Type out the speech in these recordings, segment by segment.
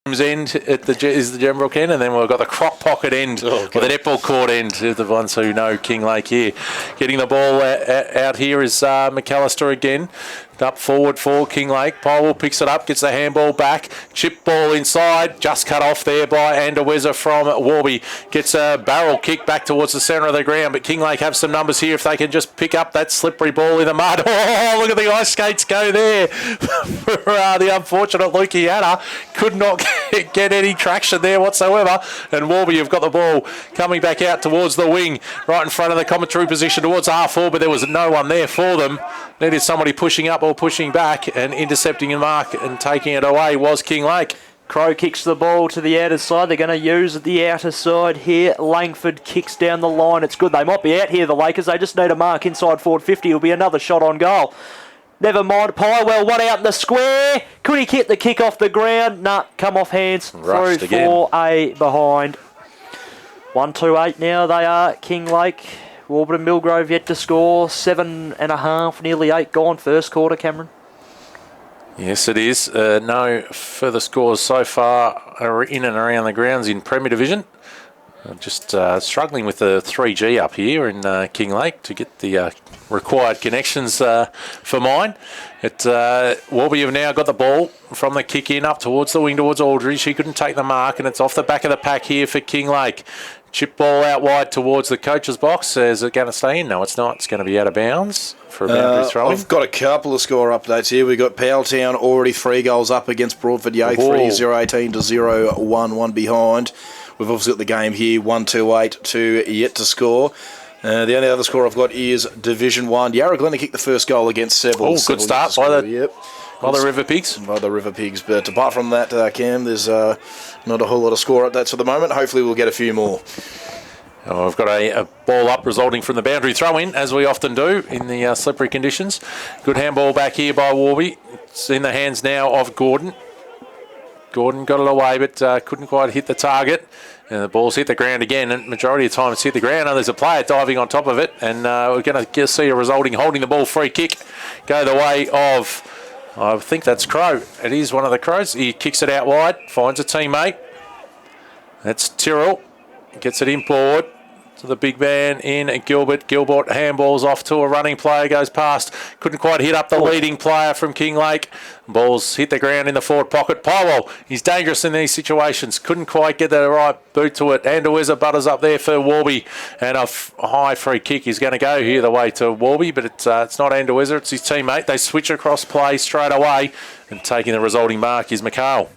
end is the Gembrook end, and then we've got the Croc Pocket end, or the netball court end, the ones who know Kinglake here. Getting the ball out here is McAllister again. Up forward for Kinglake. Powell picks it up, gets the handball back. Chip ball inside, just cut off there by Anderweza from Warby. Gets a barrel kick back towards the centre of the ground, but Kinglake have some numbers here if they can just pick up that slippery ball in the mud. Oh, look at the ice skates go there. The unfortunate Lukey Anna could not get any traction there whatsoever. And Warby have got the ball coming back out towards the wing, right in front of the commentary position towards half-forward, but there was no one there for them. Needed somebody pushing up or pushing back, and intercepting a mark and taking it away was Kinglake. Crow kicks the ball to the outer side. They're going to use the outer side here. Langford kicks down the line. It's good. They might be out here, the Lakers. They just need a mark inside forward 50. It'll be another shot on goal. Never mind. Pywell, one out in the square. Could he get the kick off the ground? Nah, come off hands. Rushed through again. for a behind. 1-2-8 now they are. Kinglake. Warburton Milgrove yet to score. 7.5, nearly 8 gone first quarter, Cameron. Yes, it is. No further scores so far in and around the grounds in Premier Division. Just struggling with the 3G up here in Kinglake to get the required connections for mine. Warby have now got the ball from the kick in up towards the wing towards Aldridge. She couldn't take the mark, and it's off the back of the pack here for Kinglake. Chip ball out wide towards the coach's box. Is it going to stay in? No, it's not. It's going to be out of bounds for a boundary throw. I've got a couple of score updates here. We've got Powelltown already 3 goals up against Broadford Yea, 3-0-18 to 0-1-1 behind. We've obviously got the game here, 1-2-8 to yet to score. The only other score I've got is Division 1. Yarra Glen kicked the first goal against Seville. Oh, good start by the River Pigs. By the River Pigs. But apart from that, Cam, there's not a whole lot of score updates at the moment. Hopefully we'll get a few more. Oh, we've got a ball up resulting from the boundary throw-in, as we often do in the slippery conditions. Good handball back here by Warby. It's in the hands now of Gordon. Gordon got it away, but couldn't quite hit the target. And the ball's hit the ground again, and majority of the time it's hit the ground. And there's a player diving on top of it, and we're going to see a resulting holding the ball free kick go the way of, I think that's Crow. It is one of the Crows. He kicks it out wide, finds a teammate. That's Tyrrell. Gets it in forward to the big man in Gilbert. Gilbert handballs off to a running player, goes past. Couldn't quite hit up the leading player from Kinglake. Ball's hit the ground in the forward pocket. Powell, he's dangerous in these situations. Couldn't quite get the right boot to it. Anderweza butters up there for Warby. And a high free kick is going to go here the way to Warby, but it's not Anderweza, it's his teammate. They switch across play straight away, and taking the resulting mark is McCall.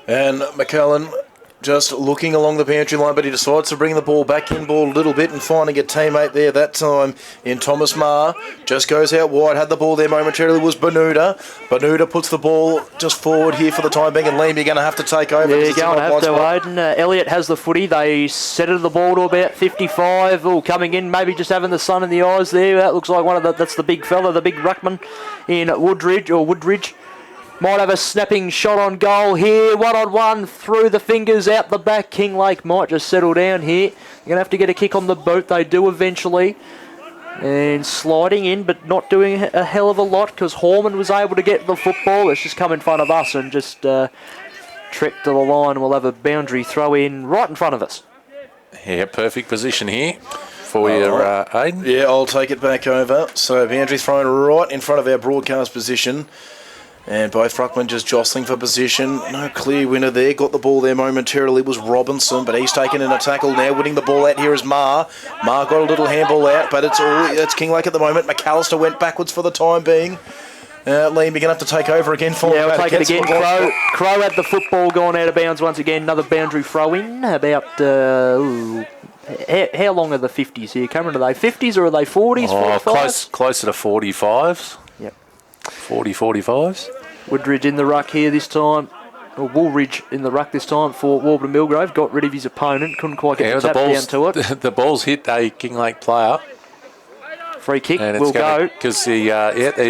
And McCullen just looking along the boundary line, but he decides to bring the ball back in ball a little bit and finding a teammate there that time in Thomas Marr. Just goes out wide, had the ball there momentarily, was Benuda. Benuda puts the ball just forward here for the time being, and Liam, you're going to have to take over. Yeah, you're going to have to, Aiden. Elliott has the footy. They settled the ball to about 55. Oh, coming in, maybe just having the sun in the eyes there. That looks like that's the big fella, the big ruckman in Woodridge. Might have a snapping shot on goal here. 1-on-1 through the fingers, out the back. Kinglake might just settle down here. They're going to have to get a kick on the boot. They do eventually. And sliding in, but not doing a hell of a lot because Horman was able to get the football. It's just come in front of us and just trekked to the line. We'll have a boundary throw in right in front of us. Yeah, perfect position here for you, Aiden. Yeah, I'll take it back over. So boundary thrown right in front of our broadcast position. And both ruckmen just jostling for position. No clear winner there. Got the ball there momentarily was Robinson, but he's taken in a tackle now. Winning the ball out here is Marr. Marr got a little handball out, but it's Kinglake at the moment. McAllister went backwards for the time being. Liam, you're going to have to take over again. Yeah, we'll take it again. Crow had the football gone out of bounds once again. Another boundary throw-in. About... how long are the 50s here, Cameron? Are they 50s or are they 40s? Oh, closer to 45s. Yep. 45s. Woodridge in the ruck here this time. Or Woolridge in the ruck this time for Warburton Milgrove. Got rid of his opponent. Couldn't quite get the tap down to it. The ball's hit a Kinglake player. Free kick will go. Because he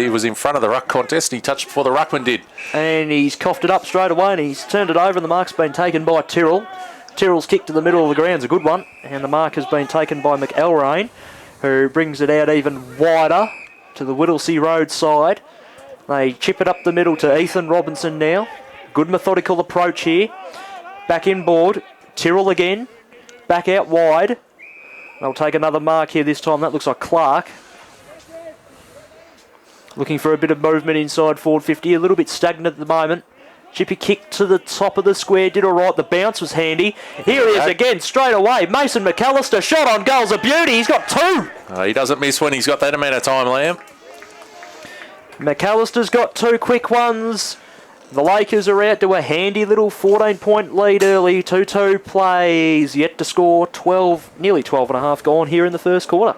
was in front of the ruck contest. And he touched before the ruckman did. And he's coughed it up straight away and he's turned it over and the mark's been taken by Tyrrell. Tyrrell's kick to the middle of the ground's a good one. And the mark has been taken by McElrain, who brings it out even wider to the Whittlesea Road side. They chip it up the middle to Ethan Robinson now. good methodical approach here. Back inboard. Tyrrell again. Back out wide. They'll take another mark here this time. That looks like Clark. Looking for a bit of movement inside forward 50. A little bit stagnant at the moment. Chippy kick to the top of the square. Did all right. The bounce was handy. Here he is again, straight away. Mason McAllister, shot on goal's a beauty. He's got 2. He doesn't miss when he's got that amount of time, Liam. McAllister's got 2 quick ones. The Lakers are out to a handy little 14-point lead early. 2-2 plays. Yet to score 12, nearly 12 and a half gone here in the first quarter.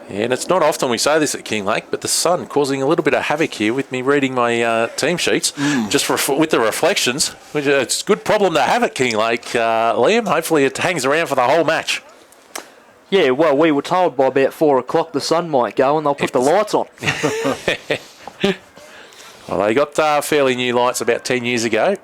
Yeah, and it's not often we say this at Kinglake, but the sun causing a little bit of havoc here with me reading my team sheets, just with the reflections. Which it's a good problem to have at Kinglake, Liam. Hopefully it hangs around for the whole match. Yeah, well, we were told by about 4 o'clock the sun might go and they'll put the lights on. Well, they got fairly new lights about 10 years ago,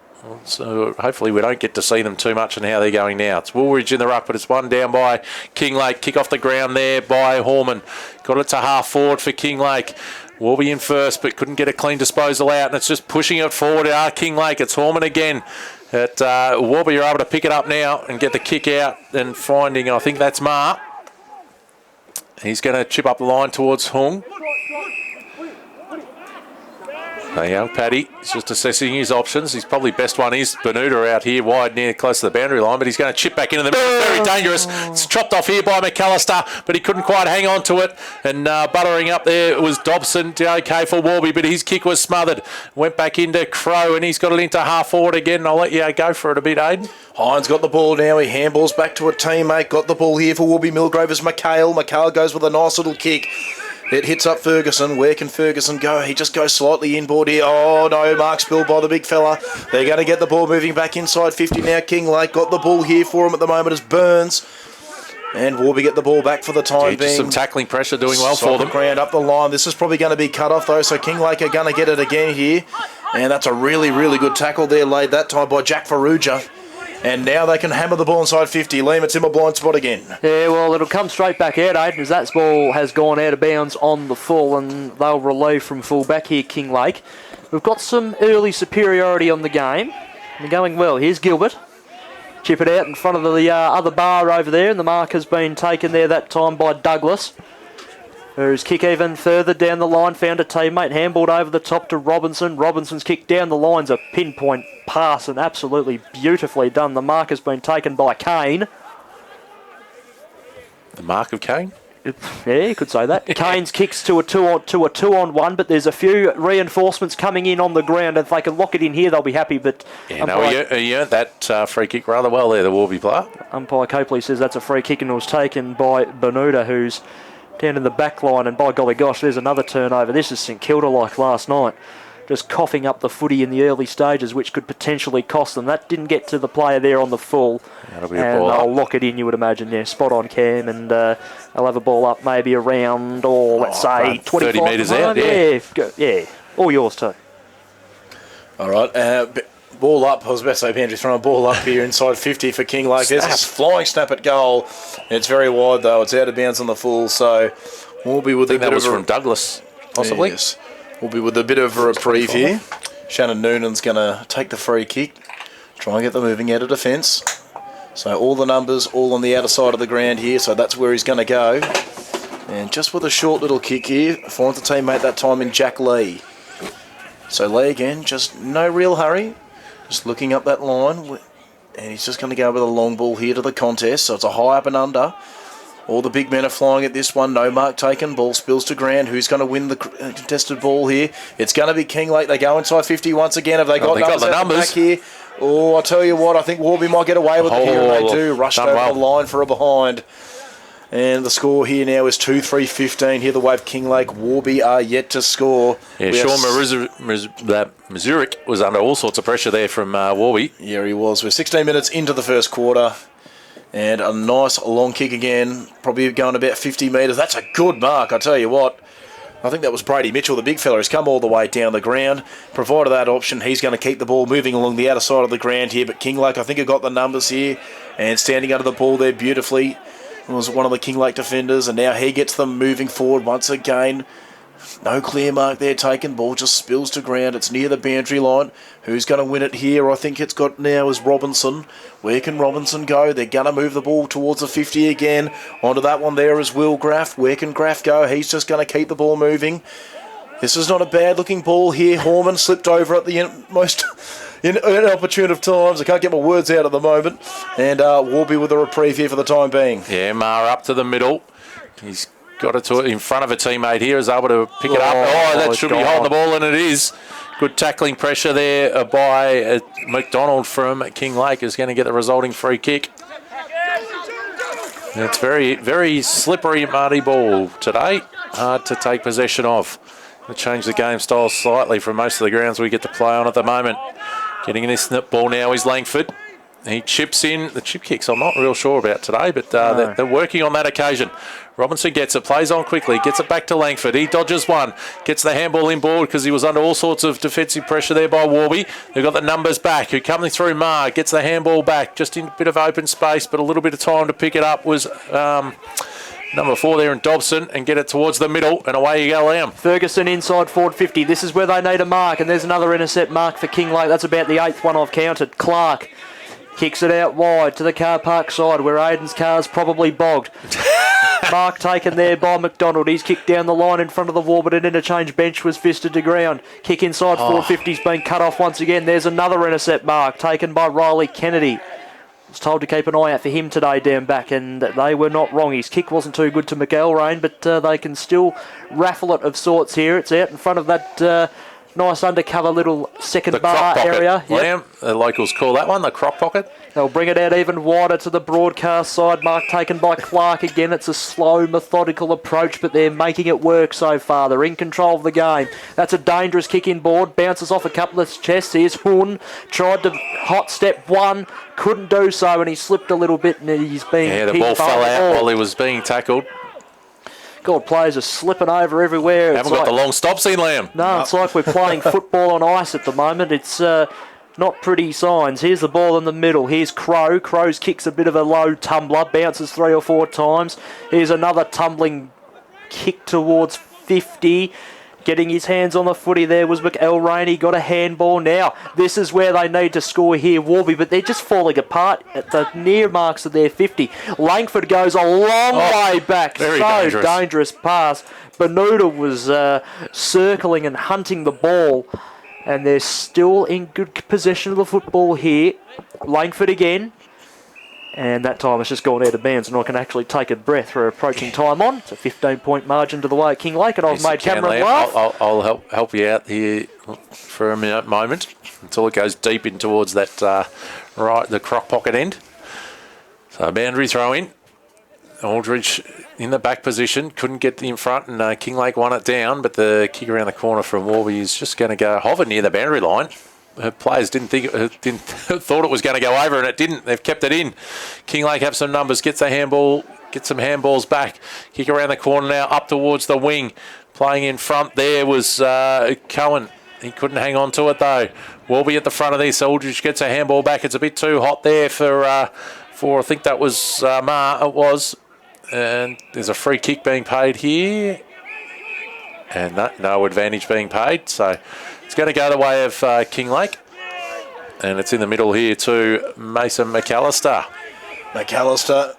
so hopefully we don't get to see them too much and how they're going now. It's Woolridge in the ruck, but it's one down by Kinglake. Kick off the ground there by Horman. Got it to half forward for Kinglake. Warby in first, but couldn't get a clean disposal out, and it's just pushing it forward. Kinglake, it's Horman again. Warby are able to pick it up now and get the kick out and finding, I think that's Ma. He's going to chip up the line towards Hung. There you go, Paddy. He's just assessing his options. His probably best one is Bermuda out here wide near close to the boundary line, but he's going to chip back into the middle. Very dangerous. It's chopped off here by McAllister, but he couldn't quite hang on to it. And buttering up there was Dobson. Okay for Warby, but his kick was smothered. Went back into Crow, and he's got it into half forward again. I'll let you go for it a bit, Aiden. Hines got the ball now. He handballs back to a teammate. Got the ball here for Warby. Milgrove is McHale. McHale goes with a nice little kick. It hits up Ferguson. Where can Ferguson go? He just goes slightly inboard here. Oh, no. Mark spilled by the big fella. They're going to get the ball moving back inside 50 now. Kinglake got the ball here for him at the moment as Burns. And Warby get the ball back for the time being. Some tackling pressure doing well for them. Ground up the line. This is probably going to be cut off, though, so Kinglake are going to get it again here. And that's a really, really good tackle there laid that time by Jack Farrugia. And now they can hammer the ball inside 50. Liam, it's in a blind spot again. Yeah, well, it'll come straight back out, Aiden, as that ball has gone out of bounds on the full, and they'll relieve from full back here, Kinglake. We've got some early superiority on the game. They're going well. Here's Gilbert. Chip it out in front of the other bar over there, and the mark has been taken there that time by Douglas. Whose kick even further down the line, found a teammate, handballed over the top to Robinson. Robinson's kick down the line's a pinpoint pass and absolutely beautifully done. The mark has been taken by Kane. The mark of Kane? Yeah, you could say that. Kane's kicks to a two-on-one, but there's a few reinforcements coming in on the ground. If they can lock it in here, they'll be happy. But yeah, he earned that free kick rather well there, the Warby player. Umpire Copley says that's a free kick, and it was taken by Bermuda, who's down in the back line, and by golly gosh, there's another turnover. This is St Kilda like last night, just coughing up the footy in the early stages, which could potentially cost them. That didn't get to the player there on the full. That'll be a ball they'll lock it in, you would imagine. Yeah, spot on, Cam, and they'll have a ball up maybe around, let's say 25 30 metres out. Yeah, all yours too. All right, ball up. I was about to say, Andrew, throwing a ball up here inside 50 for Kinglake. There's a flying snap at goal. It's very wide, though. It's out of bounds on the full, so we'll be with a bit that was of from Douglas, possibly. Yes. We'll be with a bit of a reprieve here. Shannon Noonan's going to take the free kick, try and get them moving out of defence. So all the numbers, all on the outer side of the ground here, so that's where he's going to go. And just with a short little kick here, finds the teammate that time in Jack Lee. So Lee again, just no real hurry. Just looking up that line, and he's just going to go with a long ball here to the contest. So it's a high up and under. All the big men are flying at this one. No mark taken. Ball spills to ground. Who's going to win the contested ball here? It's going to be Kinglake. They go inside 50 once again. Have they got the numbers back here? Oh, I tell you what, I think Warby might get away with it here, and they do. Rushed over the line for a behind. And the score here now is 2-3-15. Here the wave Kinglake. Warby are yet to score. Yeah, Sean Mazurik was under all sorts of pressure there from Warby. Yeah, he was. We're 16 minutes into the first quarter. And a nice long kick again. Probably going about 50 metres. That's a good mark, I tell you what. I think that was Brady Mitchell, the big fella, who's come all the way down the ground. Provided that option, he's going to keep the ball moving along the outer side of the ground here. But Kinglake, I think, have got the numbers here. And standing under the ball there beautifully was one of the Kinglake defenders, and now he gets them moving forward once again. No clear mark there taken. Ball just spills to ground. It's near the boundary line. Who's going to win it here? I think it's got now is Robinson. Where can Robinson go? They're going to move the ball towards the 50 again. Onto that one there is Will Graff. Where can Graff go? He's just going to keep the ball moving. This is not a bad-looking ball here. Horman slipped over at the most inopportune of times. I can't get my words out at the moment. And Warby with a reprieve here for the time being. Yeah, Maher up to the middle. He's got it in front of a teammate here. Is able to pick it up. Oh, that should be holding the ball, and it is. Good tackling pressure there by McDonald from Kinglake is going to get the resulting free kick. And it's very, very slippery, muddy ball today. Hard to take possession of. We'll change the game style slightly from most of the grounds we get to play on at the moment. Getting this ball now is Langford. He chips in. The chip kicks I'm not real sure about today, but they're working on that occasion. Robinson gets it, plays on quickly, gets it back to Langford. He dodges one, gets the handball inboard because he was under all sorts of defensive pressure there by Warby. They've got the numbers back. Who coming through Marr, gets the handball back, just in a bit of open space, but a little bit of time to pick it up was number 4 there in Dobson, and get it towards the middle, and away you go, Lamb. Ferguson inside forward 50. This is where they need a mark, and there's another intercept mark for Kinglake. That's about the 8th one I've counted. Clark kicks it out wide to the car park side where Aiden's car's probably bogged. Mark taken there by McDonald. He's kicked down the line in front of the Warburton interchange bench, was fisted to ground. Kick inside 450's been cut off once again. There's another intercept mark taken by Riley Kennedy. Was told to keep an eye out for him today down back, and they were not wrong. His kick wasn't too good to McElrain, but they can still raffle it of sorts here. It's out in front of that nice undercover little second bar area. Yep. The locals call that one the crock pocket. They'll bring it out even wider to the broadcast side. Mark taken by Clark again. It's a slow, methodical approach, but they're making it work so far. They're in control of the game. That's a dangerous kick in board. Bounces off a couple of chests. Here's Horn. Tried to hot step one. Couldn't do so, and he slipped a little bit, and he's being the ball fell out while he was being tackled. God, players are slipping over everywhere. Haven't got the long stops in, Liam. No, it's like we're playing football on ice at the moment. It's not pretty signs. Here's the ball in the middle. Here's Crow. Crow's kicks a bit of a low tumbler, bounces 3 or 4 times. Here's another tumbling kick towards 50. Getting his hands on the footy there was McElrain. He got a handball now. This is where they need to score here, Warby, but they're just falling apart at the near marks of their 50. Langford goes a long way back. Very so dangerous pass. Benuta was circling and hunting the ball, and they're still in good possession of the football here. Langford again. And that time it's just gone out of bounds, and I can actually take a breath for approaching time on. It's a 15-point margin to the way at Kinglake, and I've made Cameron laugh. I'll help you out here for a moment until it goes deep in towards that the crock pocket end. So boundary throw in. Aldridge in the back position, couldn't get in front, and Kinglake won it down, but the kick around the corner from Warby is just going to go hover near the boundary line. Her players thought it was going to go over, and it didn't. They've kept it in. Kinglake have some numbers, gets a handball, get some handballs back. Kick around the corner now, up towards the wing. Playing in front there was Cohen. He couldn't hang on to it though. Warby at the front of this. Aldridge gets a handball back. It's a bit too hot there for I think that was Marr. It was, and there's a free kick being paid here, and no advantage being paid. So. It's going to go the way of Kinglake. And it's in the middle here to Mason McAllister. McAllister,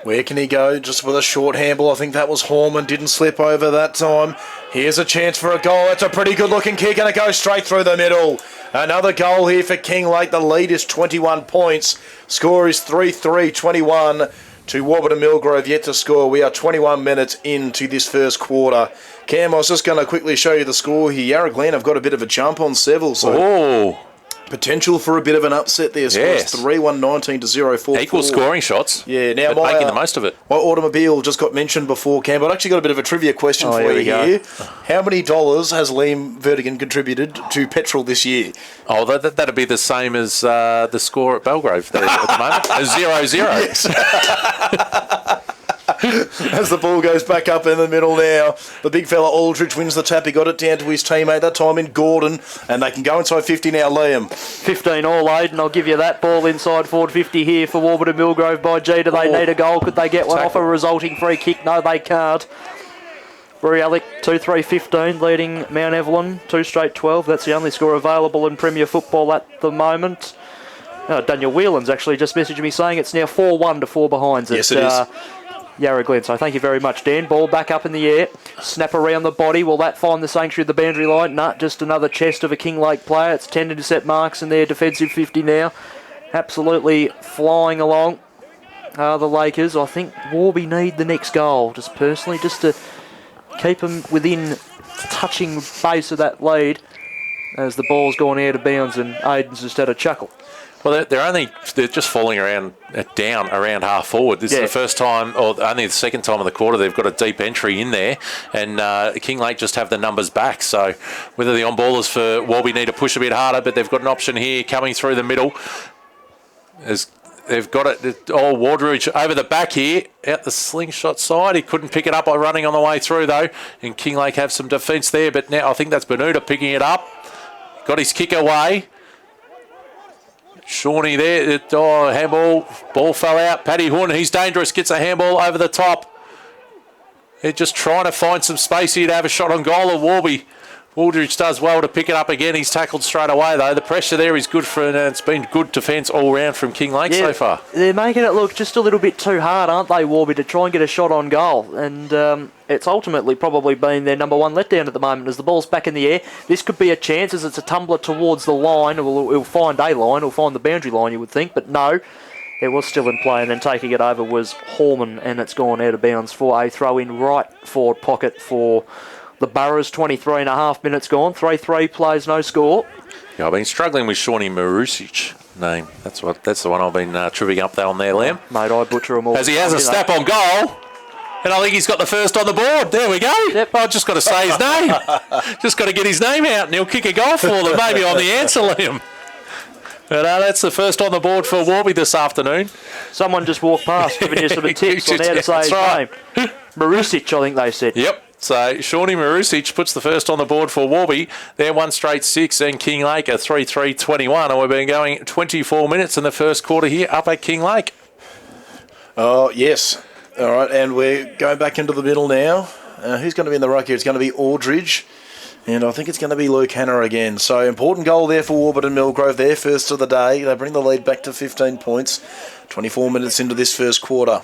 where can he go? Just with a short handball. I think that was Horman. Didn't slip over that time. Here's a chance for a goal. That's a pretty good looking kick, and it goes straight through the middle. Another goal here for Kinglake. The lead is 21 points. Score is 3-3, 21 to Warburton Milgrove yet to score. We are 21 minutes into this first quarter. Cam, I was just going to quickly show you the score here. Yarra Glen have got a bit of a jump on Seville, so potential for a bit of an upset there. Yes. 3-1, 19 to 0-4. Equal scoring shots. Yeah, now making the most of it. My automobile just got mentioned before, Cam, but I actually got a bit of a trivia question for you here. How many dollars has Liam Vertigan contributed to petrol this year? Oh, that'd be the same as the score at Belgrave there at the moment. 0-0. Yes. As the ball goes back up in the middle now, the big fella Aldridge wins the tap. He got it down to his teammate, that time in Gordon, and they can go inside 50 now, Liam. 15 all, Aiden. I'll give you that. Ball inside forward 50 here for Warburton Milgrove by G. Do they need a goal? Could they get one off a resulting free kick? No, they can't. Alec 2-3-15 leading Mount Evelyn 2 straight 12. That's the only score available in Premier Football at the moment. Daniel Whelan's actually just messaged me saying it's now 4-1 to 4 behinds. Yes, it is. Yarra Glen. So thank you very much, Dan. Ball back up in the air. Snap around the body. Will that find the sanctuary of the boundary line? No, just another chest of a Kinglake player. It's 10 intercept marks in their defensive 50 now. Absolutely flying along. The Lakers. I think Warby need the next goal, just personally, just to keep them within touching base of that lead as the ball's gone out of bounds and Aiden's just had a chuckle. Well, they're just falling down around half forward. This is the first time, or only the second time of the quarter, they've got a deep entry in there, and Kinglake just have the numbers back. So whether the on-ballers for Warby need to push a bit harder, but they've got an option here coming through the middle. They've got it. Wardridge over the back here, out the slingshot side. He couldn't pick it up by running on the way through, though, and Kinglake have some defence there, but now I think that's Bermuda picking it up. Got his kick away. Shawnee there, handball, ball fell out. Paddy Horn, he's dangerous, gets a handball over the top. They're just trying to find some space here to have a shot on goal of Warby. Waldridge does well to pick it up again. He's tackled straight away, though. The pressure there is good for, and it's been good defence all round from Kinglake so far. They're making it look just a little bit too hard, aren't they, Warby, to try and get a shot on goal? And it's ultimately probably been their number one letdown at the moment as the ball's back in the air. This could be a chance as it's a tumbler towards the line. He'll find a line, he'll find the boundary line, you would think, but no. It was still in play, and then taking it over was Horman, and it's gone out of bounds for a throw-in right forward pocket for the Burrows. 23.5 minutes gone. 3-3 plays, no score. Yeah, I've been struggling with Shawnee Marusic name. That's the one I've been tripping up there on there, Liam. Mate, I butcher them all. As he has a snap on goal, and I think he's got the first on the board. There we go. Yep. I've just got to say his name. Just got to get his name out, and he'll kick a goal for them. Maybe I'm the answer, Liam. But that's the first on the board for Warby this afternoon. Someone just walked past giving you some tips on how to say his name. Marusic, I think they said. Yep. So Shawnee Marusic puts the first on the board for Warby. They're 1 straight 6, and Kinglake are 3-3-21. And we've been going 24 minutes in the first quarter here up at Kinglake. Oh, yes. All right, and we're going back into the middle now. Who's going to be in the ruck here? It's going to be Aldridge. And I think it's going to be Luke Hanna again. So important goal there for Warburton Milgrove. Their first of the day. They bring the lead back to 15 points. 24 minutes into this first quarter.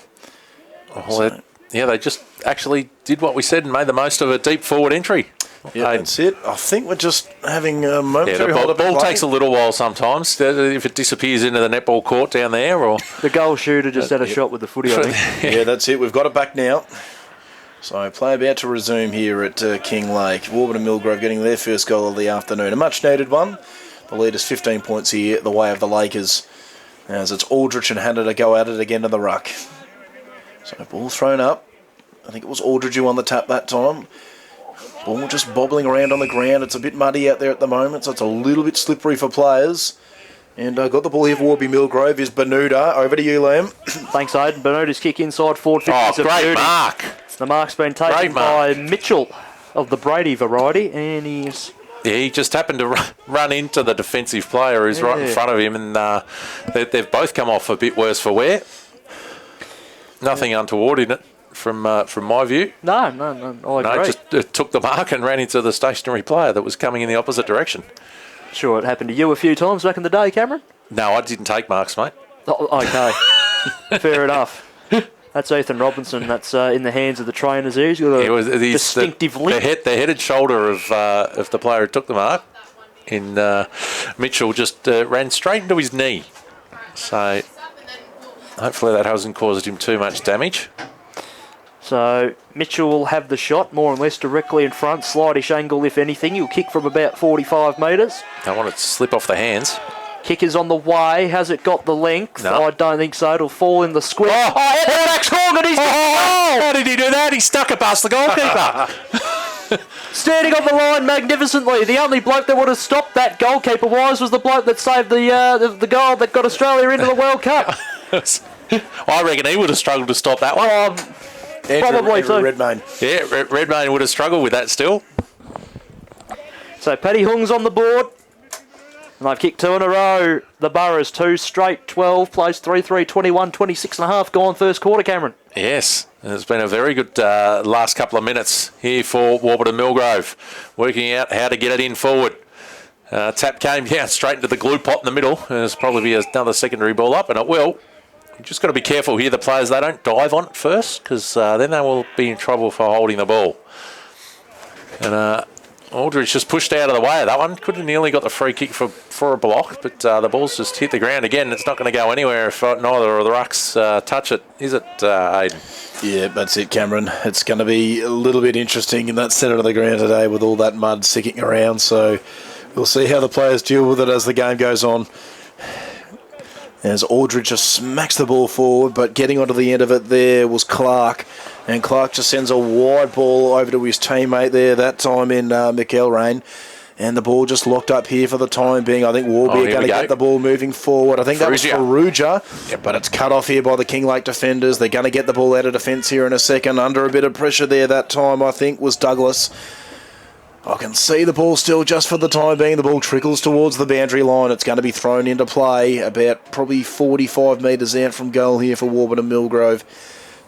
They just actually did what we said and made the most of a deep forward entry. Yeah, that's it. I think we're just having a momentary the ball takes a little while sometimes if it disappears into the netball court down there. Or the goal shooter just had a shot with the footy, I think. Yeah, that's it. We've got it back now. So play about to resume here at Kinglake. Warburton Milgrove getting their first goal of the afternoon. A much needed one. The lead is 15 points here the way of the Lakers. As it's Aldrich and Hanna to go at it again in the ruck. So ball thrown up. I think it was Aldridge who won the tap that time. Ball just bobbling around on the ground. It's a bit muddy out there at the moment, so it's a little bit slippery for players. And got the ball here for Warby Milgrove is Bermuda. Over to you, Liam. Thanks, Aiden. Bermuda's kick inside forward. Great mark. The mark's been taken by Mitchell of the Brady variety, and he just happened to run into the defensive player who's right in front of him, and they've both come off a bit worse for wear. Nothing untoward in it from my view. No, I agree. Just took the mark and ran into the stationary player that was coming in the opposite direction. Sure, it happened to you a few times back in the day, Cameron? No, I didn't take marks, mate. Oh, okay. Fair enough. That's Ethan Robinson. That's in the hands of the trainers there. He's got a distinctive link. The head and shoulder of the player who took the mark. In Mitchell just ran straight into his knee. So hopefully that hasn't caused him too much damage. So Mitchell will have the shot, more or less directly in front. Slightish angle, if anything. He'll kick from about 45 metres. Don't want it to slip off the hands. Kick is on the way. Has it got the length? No. I don't think so. It'll fall in the square. How did he do that? He stuck it past the goalkeeper. Standing on the line magnificently. The only bloke that would have stopped that goalkeeper-wise was the bloke that saved the goal that got Australia into the World Cup. I reckon he would have struggled to stop that one. Probably too. Redmayne. Yeah, Redmayne would have struggled with that still. So Paddy Hung's on the board. And they've kicked 2 in a row. The Burrows 2 straight 12 plays 3-3-21, 26.5 gone first quarter, Cameron. Yes, and it's been a very good last couple of minutes here for Warburton Milgrove, working out how to get it in forward. Tap came down straight into the glue pot in the middle. There's probably be another secondary ball up, and it will. You've just got to be careful here, the players, they don't dive on it first, because then they will be in trouble for holding the ball. And Aldridge just pushed out of the way of that one. Could have nearly got the free kick for a block, but the ball's just hit the ground again. It's not going to go anywhere if neither of the rucks touch it, is it, Aidan? Yeah, that's it, Cameron. It's going to be a little bit interesting in that centre of the ground today with all that mud sticking around, so we'll see how the players deal with it as the game goes on. As Aldridge just smacks the ball forward, but getting onto the end of it there was Clark. And Clark just sends a wide ball over to his teammate there, that time in McElrain. And the ball just locked up here for the time being. I think Warby are going to get the ball moving forward. I think that was Ferrugia, yep. But it's cut off here by the Kinglake defenders. They're going to get the ball out of defence here in a second. Under a bit of pressure there that time, I think, was Douglas. I can see the ball still just for the time being. The ball trickles towards the boundary line. It's going to be thrown into play about probably 45 metres out from goal here for Warburton Milgrove.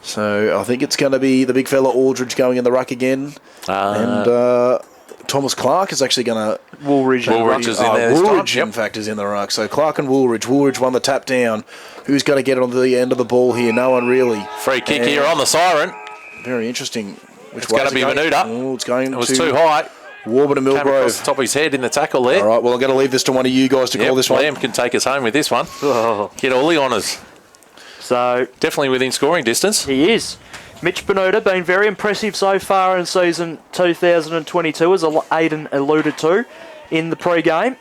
So I think it's going to be the big fella Aldridge going in the ruck again. And Thomas Clark is actually going to... Woolridge is in there this time. Woolridge, in fact, is in the ruck. So Clark and Woolridge. Woolridge won the tap down. Who's going to get it on the end of the ball here? No one really. Free kick here on the siren. Very interesting. It's going to be Menuda. Oh, it's going It was too high. Warburton Milgrove. Came across the top of his head in the tackle there. All right, well, I'm going to leave this to one of you guys to call this one. Liam can take us home with this one. Get all the honours. So definitely within scoring distance. He is. Mitch Benuta been very impressive so far in season 2022, as Aidan alluded to in the pre-game.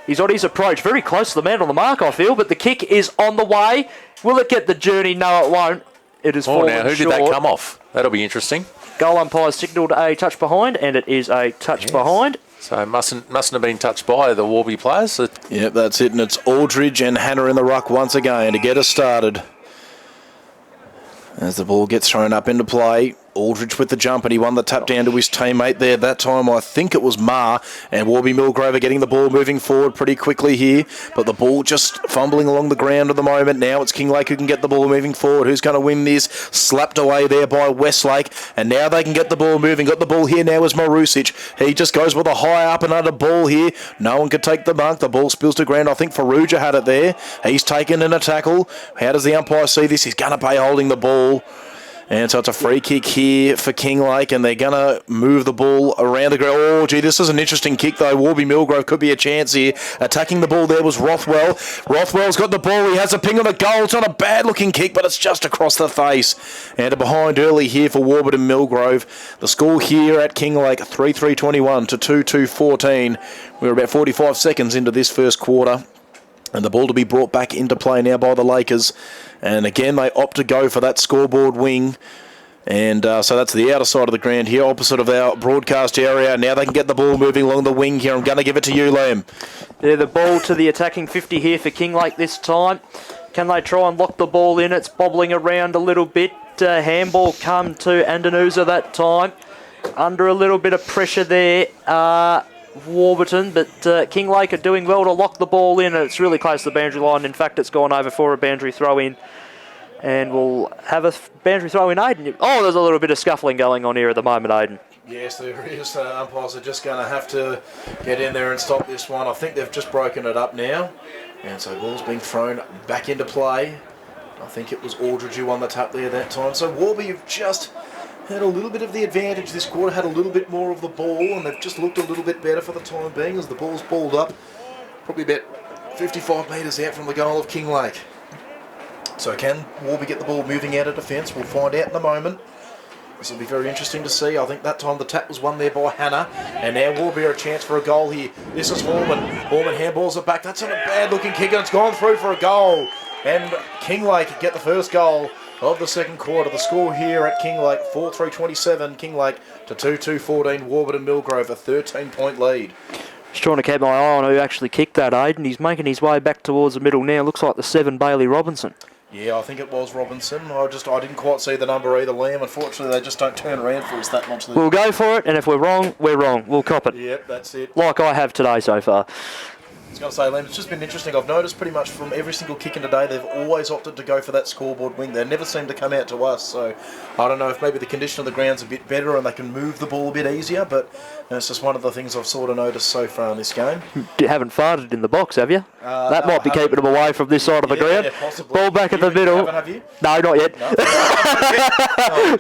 He's on his approach, very close to the man on the mark, I feel, but the kick is on the way. Will it get the journey? No, it won't. It is fallen now, who short. did that come off? That'll be interesting. Goal umpire signalled a touch behind, and it is a touch behind. So mustn't have been touched by the Warby players. Yep, that's it, and it's Aldridge and Hannah in the ruck once again to get us started. As the ball gets thrown up into play, Aldridge with the jump, and he won the tap down to his teammate there. That time, I think it was Ma, and Warby Milgrove are getting the ball moving forward pretty quickly here, but the ball just fumbling along the ground at the moment. Now it's Kinglake who can get the ball moving forward. Who's going to win this? Slapped away there by Westlake, and now they can get the ball moving. Got the ball here now is Marusic. He just goes with a high up and under ball here. No one could take the mark. The ball spills to ground. I think Ferrugia had it there. He's taken in a tackle. How does the umpire see this? He's going to pay holding the ball. And so it's a free kick here for Kinglake, and they're going to move the ball around the ground. Oh, gee, this is an interesting kick, though. Warby Milgrove could be a chance here. Attacking the ball there was Rothwell. Rothwell's got the ball. He has a ping on the goal. It's not a bad-looking kick, but it's just across the face. And a behind early here for Warburton Milgrove. The score here at Kinglake, 3-3-21 to 2-2-14. We're about 45 seconds into this first quarter. And the ball to be brought back into play now by the Lakers. And again, they opt to go for that scoreboard wing. And so that's the outer side of the ground here, opposite of our broadcast area. Now they can get the ball moving along the wing here. I'm going to give it to you, Liam. Yeah, the ball to the attacking 50 here for Kinglake this time. Can they try and lock the ball in? It's bobbling around a little bit. Handball come to Andanusa that time. Under a little bit of pressure there. Warburton, but Kinglake are doing well to lock the ball in, and it's really close to the boundary line. In fact, it's gone over for a boundary throw in, and we'll have a boundary throw in, Aidan. Oh, there's a little bit of scuffling going on here at the moment, Aidan. Yes, there is. Umpires are just going to have to get in there and stop this one. I think they've just broken it up now, and so ball's being thrown back into play. I think it was Aldridge who won the tap there that time. So Warby have just had a little bit of the advantage this quarter, had a little bit more of the ball, and they've just looked a little bit better for the time being as the ball's balled up, probably about 55 metres out from the goal of Kinglake. So can Warby get the ball moving out of defence? We'll find out in a moment. This will be very interesting to see. I think that time the tap was won there by Hannah, and now Warby are a chance for a goal here. This is Horman. Horman handballs it back. That's not a bad-looking kick, and it's gone through for a goal. And Kinglake get the first goal of the second quarter. The score here at Kinglake, 4-3-27, Kinglake to 2-2-14, Warburton Milgrove, a 13-point lead. Just trying to keep my eye on who actually kicked that, Aidan. He's making his way back towards the middle now. Looks like the 7, Bailey Robinson. Yeah, I think it was Robinson. I didn't quite see the number either, Liam. Unfortunately, they just don't turn around for us that much. We'll go for it, and if we're wrong, we're wrong. We'll cop it. Yep, that's it. Like I have today so far. I was going to say, Liam, it's just been interesting. I've noticed pretty much from every single kick in today, they've always opted to go for that scoreboard wing. They never seem to come out to us. So I don't know if maybe the condition of the ground's a bit better and they can move the ball a bit easier, but it's just one of the things I've sort of noticed so far in this game. You haven't farted in the box, have you? That no, might be keeping them away from this side of the ground. Yeah, possibly. Ball back in the middle. Have you? No, not yet. No.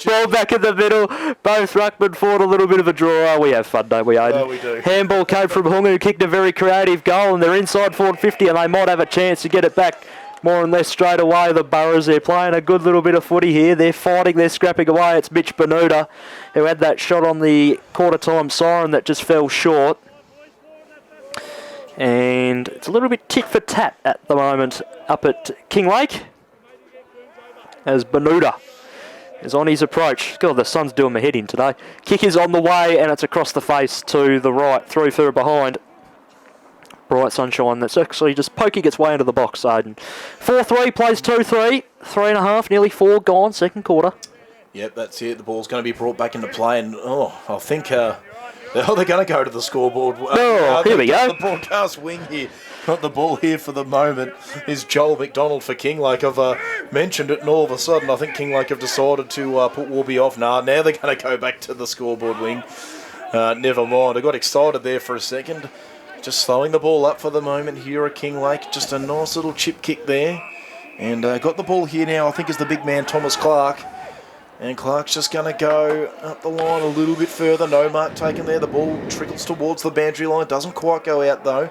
Ball back in the middle. Both ruckmen fought a little bit of a draw. We have fun, don't we, Aidan? Oh, we do. Handball came from Hunga, who kicked a very creative goal, and they're inside forward 50, and they might have a chance to get it back more or less straight away. The Burrows, they're playing a good little bit of footy here. They're fighting, they're scrapping away. It's Mitch Benuta, who had that shot on the quarter-time siren that just fell short. And it's a little bit tit for tat at the moment up at Kinglake, as Benuta is on his approach. God, the sun's doing my head in today. Kick is on the way, and it's across the face to the right, through further behind. Bright sunshine that's actually just poking its way into the box, Aidan. 4-3, plays 2-3, 3.5, nearly 4 gone, second quarter. Yep, that's it. The ball's going to be brought back into play, and I think they're going to go to the scoreboard. Here we go. The broadcast wing here, not the ball here for the moment, is Joel McDonald for Kinglake. I've mentioned it, and all of a sudden I think Kinglake have decided to put Warby off. Now they're going to go back to the scoreboard wing. Never mind. I got excited there for a second. Just slowing the ball up for the moment here at Kinglake. Just a nice little chip kick there. And got the ball here now, I think, is the big man, Thomas Clark. And Clark's just going to go up the line a little bit further. No mark taken there. The ball trickles towards the boundary line. Doesn't quite go out, though.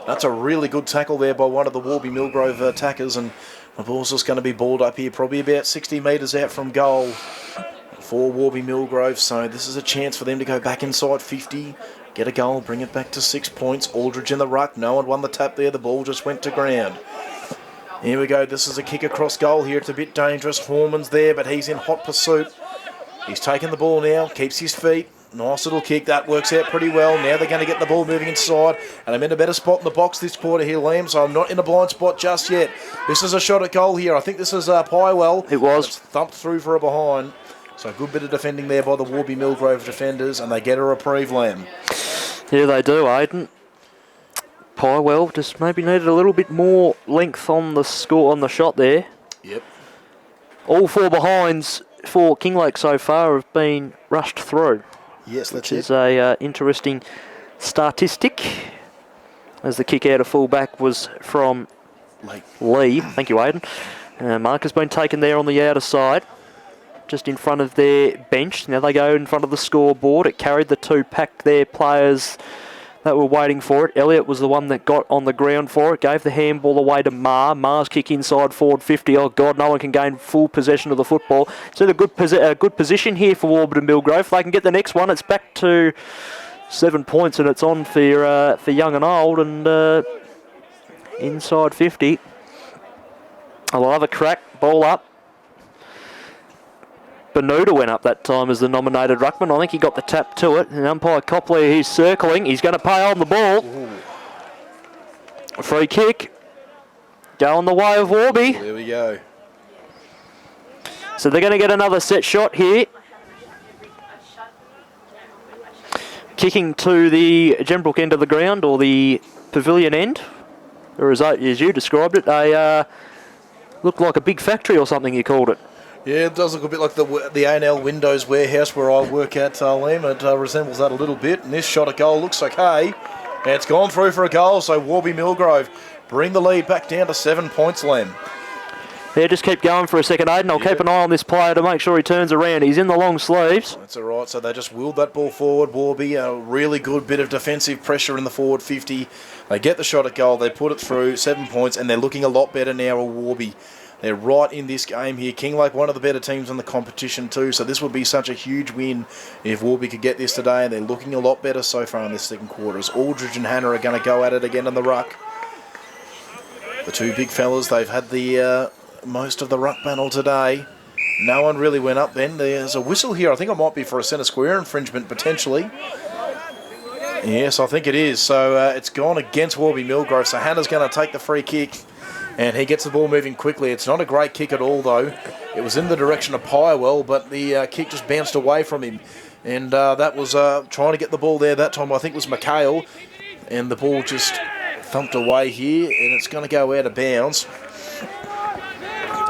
That's a really good tackle there by one of the Warby Milgrove attackers. And the ball's just going to be balled up here, probably about 60 metres out from goal for Warby Milgrove. So this is a chance for them to go back inside 50. Get a goal, bring it back to 6 points. Aldridge in the ruck. No one won the tap there. The ball just went to ground. Here we go. This is a kick across goal here. It's a bit dangerous. Foreman's there, but he's in hot pursuit. He's taking the ball now. Keeps his feet. Nice little kick. That works out pretty well. Now they're going to get the ball moving inside. And I'm in a better spot in the box this quarter here, Liam, so I'm not in a blind spot just yet. This is a shot at goal here. I think this is Pywell. It was. It's thumped through for a behind. So a good bit of defending there by the Warby Milgrove defenders, and they get a reprieve, Liam. Yeah, they do, Aidan. Pywell just maybe needed a little bit more length on the score, on the shot there. Yep. All 4 behinds for Kinglake so far have been rushed through. Yes, that's which is a interesting statistic. As the kick out of full-back was from Lee. Thank you, Aidan. Mark has been taken there on the outer side, just in front of their bench. Now they go in front of the scoreboard. It carried the 2 pack there players that were waiting for it. Elliott was the one that got on the ground for it, gave the handball away to Marr. Marr's kick inside forward 50. Oh God, no one can gain full possession of the football. It's in a good position here for Warburton Milgrove. If they can get the next one, it's back to 7 points, and it's on for young and old, and inside 50. I'll have a crack, ball up. Benuta went up that time as the nominated ruckman. I think he got the tap to it. And umpire Copley, he's circling. He's going to pay on the ball. A free kick. Going the way of Warby. There we go. So they're going to get another set shot here. Kicking to the Gembrook end of the ground, or the pavilion end. Or as you described it, looked like a big factory or something you called it. Yeah, it does look a bit like the A&L Windows warehouse where I work at, Liam. It resembles that a little bit. And this shot at goal looks okay. And it's gone through for a goal, so Warby Milgrove bring the lead back down to 7 points, Liam. Yeah, just keep going for a second, Aidan. I'll keep an eye on this player to make sure he turns around. He's in the long sleeves. That's all right. So they just wheeled that ball forward, Warby. A really good bit of defensive pressure in the forward 50. They get the shot at goal. They put it through, 7 points, and they're looking a lot better now, Warby. They're right in this game here. Kinglake, one of the better teams in the competition too, so this would be such a huge win if Warby could get this today, and they're looking a lot better so far in this second quarter. As Aldridge and Hannah are going to go at it again in the ruck. The 2 big fellas, they've had the most of the ruck battle today. No one really went up then. There's a whistle here. I think it might be for a centre square infringement potentially. Yes, I think it is. So it's gone against Warby Milgrove, so Hannah's going to take the free kick. And he gets the ball moving quickly. It's not a great kick at all, though. It was in the direction of Pywell, but the kick just bounced away from him. And that was trying to get the ball there that time, I think it was McHale. And the ball just thumped away here, and it's going to go out of bounds.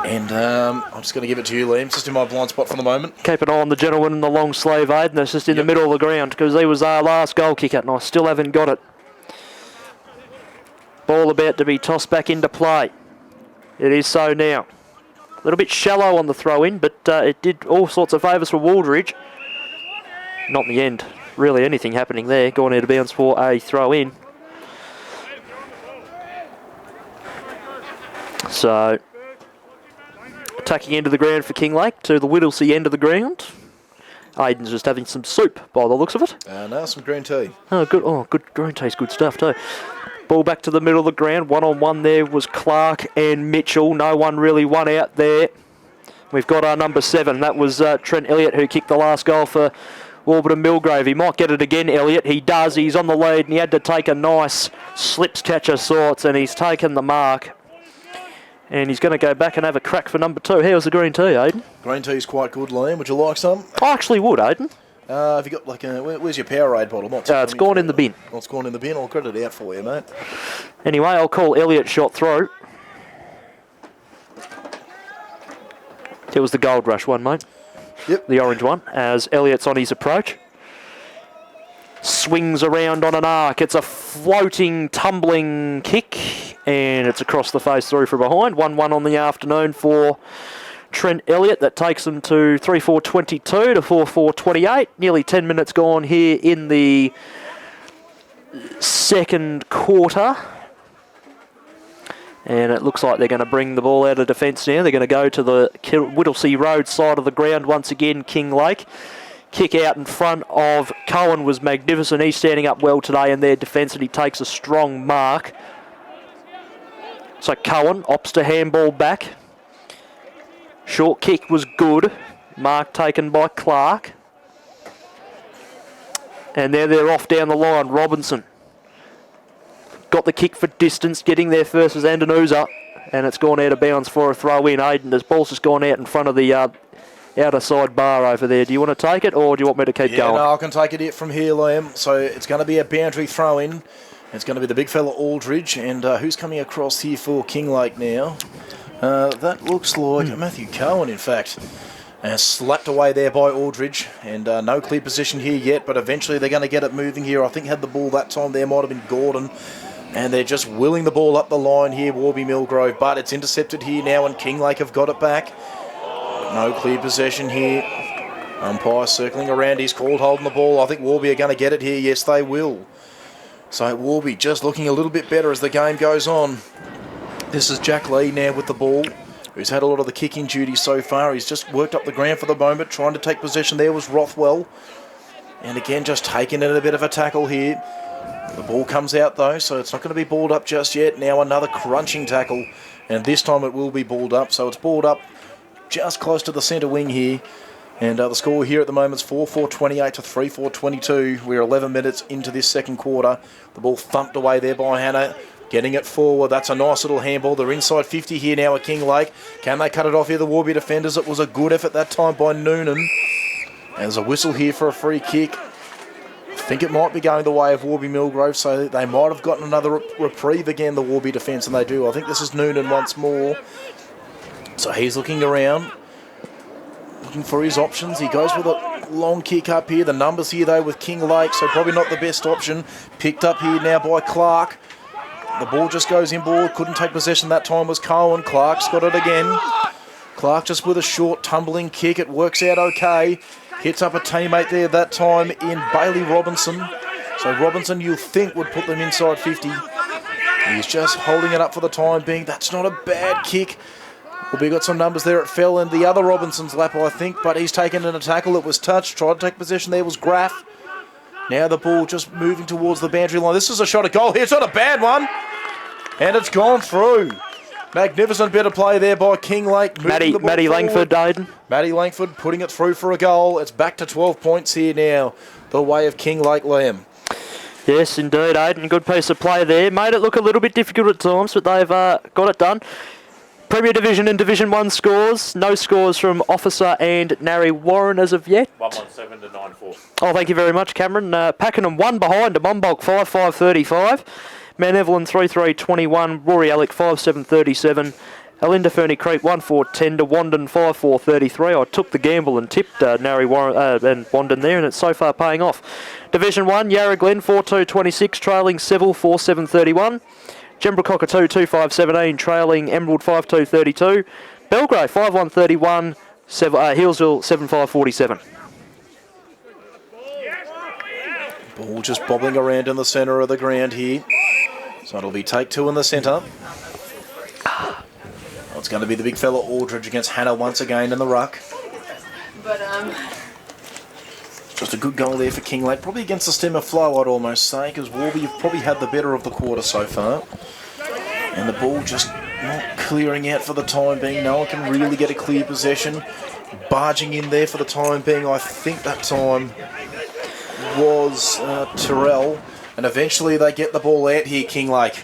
And I'm just going to give it to you, Liam. It's just in my blind spot for the moment. Keep an eye on the gentleman in the long sleeve, Aiden. That's just in the middle of the ground because he was our last goal kicker, and I still haven't got it. Ball about to be tossed back into play. It is so now. A little bit shallow on the throw-in, but it did all sorts of favours for Waldridge. Not in the end. Really anything happening there. Going out of bounds for a throw-in. So, attacking into the ground for Kinglake to the Whittlesea end of the ground. Aiden's just having some soup by the looks of it. No, some green tea. Oh, good. Oh, good. Green tea's good stuff too. Ball back to the middle of the ground. One-on-one there was Clark and Mitchell. No one really won out there. We've got our number 7. That was Trent Elliott who kicked the last goal for Warburton Milgrove. He might get it again, Elliott. He does. He's on the lead and he had to take a nice slips catch of sorts and he's taken the mark. And he's going to go back and have a crack for number 2. How's the green tea, Aiden? Green tea's quite good, Liam. Would you like some? I actually would, Aiden. Have you got like a... Where's your Powerade bottle? It's gone in the bin. Oh, it's gone in the bin. I'll credit it out for you, mate. Anyway, I'll call Elliott shot through. It was the Gold Rush one, mate. Yep. The orange one, as Elliott's on his approach. Swings around on an arc. It's a floating, tumbling kick. And it's across the face through from behind. 1-1 on the afternoon for Trent Elliott. That takes them to 3-4-22 to 4-4-28. Nearly 10 minutes gone here in the second quarter. And it looks like they're going to bring the ball out of defence now. They're going to go to the Whittlesea Road side of the ground once again, Kinglake. Kick out in front of Cohen was magnificent. He's standing up well today in their defence and he takes a strong mark. So Cohen opts to handball back. Short kick was good. Mark taken by Clark. And there they're off down the line. Robinson got the kick for distance. Getting there first was Andanusa. And it's gone out of bounds for a throw in. Aiden, this ball's just gone out in front of the outer side bar over there. Do you want to take it or do you want me to keep going? No, I can take it from here, Liam. So it's going to be a boundary throw in. It's going to be the big fella Aldridge, and who's coming across here for Kinglake now? That looks like Matthew Cohen, in fact. Slapped away there by Aldridge, and no clear position here yet, but eventually they're going to get it moving here. I think had the ball that time there might have been Gordon, and they're just willing the ball up the line here, Warby Milgrove, but it's intercepted here now, and Kinglake have got it back. No clear possession here. Umpire circling around, he's called holding the ball. I think Warby are going to get it here. Yes, they will. So Warby just looking a little bit better as the game goes on. This is Jack Lee now with the ball, who's had a lot of the kicking duty so far. He's just worked up the ground for the moment, trying to take possession. There was Rothwell. And again, just taking it a bit of a tackle here. The ball comes out though, so it's not going to be balled up just yet. Now another crunching tackle, and this time it will be balled up. So it's balled up just close to the centre wing here. And the score here at the moment is 4-4-28 to 3-4-22. We're 11 minutes into this second quarter. The ball thumped away there by Hannah. Getting it forward. That's a nice little handball. They're inside 50 here now at Kinglake. Can they cut it off here, the Warby defenders? It was a good effort that time by Noonan. And there's a whistle here for a free kick. I think it might be going the way of Warby Milgrove, so they might have gotten another reprieve again, the Warby defence, and they do. I think this is Noonan once more. So he's looking around. Looking for his options. He goes with a long kick up here. The numbers here though with Kinglake, so probably not the best option. Picked up here now by Clark. The ball just goes inboard. Couldn't take possession that time was Cohen. Clark's got it again. Clark just with a short tumbling kick. It works out okay. Hits up a teammate there that time in Bailey Robinson. So Robinson you'll think would put them inside 50. He's just holding it up for the time being. That's not a bad kick. Well, we got some numbers there. It fell in the other Robinson's lap, I think, but he's taken in a tackle. It was touched. Tried to take possession there was Graff. Now the ball just moving towards the boundary line. This is a shot at goal here. It's not a bad one. And it's gone through. Magnificent bit of play there by Kinglake. Matty Langford, Aiden. Matty Langford putting it through for a goal. It's back to 12 points here now. The way of Kinglake, Liam. Yes, indeed, Aiden. Good piece of play there. Made it look a little bit difficult at times, but they've got it done. Premier Division and Division 1 scores. No scores from Officer and Narry Warren as of yet. 117 to 94. Oh, thank you very much, Cameron. Pakenham 1 behind to Monbulk 5-5-35. Mount Evelyn 3-3-21. Rory Alec 5-7-37. Alinda Fernie Creek 1-4-10 to Wandon 5-4-33. I took the gamble and tipped Narry and Wandon there, and it's so far paying off. Division 1, Yarra Glen 4-2-26, trailing Seville 4-7-31. Jembrook Cockatoo 2-5-17, trailing Emerald 5-2-32. Belgrave 5-1-31, Hillsville 7-5-47. Ball just bobbling around in the centre of the ground here. So it'll be take 2 in the centre. It's going to be the big fella Aldridge against Hannah once again in the ruck. Just a good goal there for Kinglake. Probably against the stem of flow, I'd almost say, because Warby have probably had the better of the quarter so far. And the ball just not clearing out for the time being. No one can really get a clear possession. Barging in there for the time being, I think that time was Terrell. And eventually they get the ball out here, Kinglake.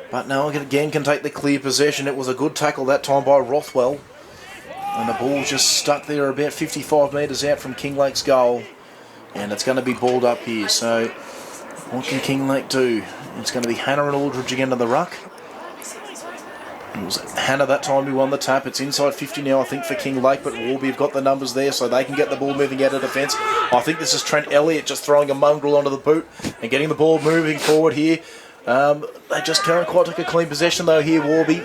But no one again can take the clear possession. It was a good tackle that time by Rothwell. And the ball's just stuck there about 55 metres out from Kinglake's goal. And it's going to be balled up here. So what can Kinglake do? It's going to be Hannah and Aldridge again to the ruck. It was Hannah that time who won the tap. It's inside 50 now, I think, for Kinglake. But Warby have got the numbers there so they can get the ball moving out of defence. I think this is Trent Elliott just throwing a mongrel onto the boot and getting the ball moving forward here. They just can't quite take a clean possession though here, Warby.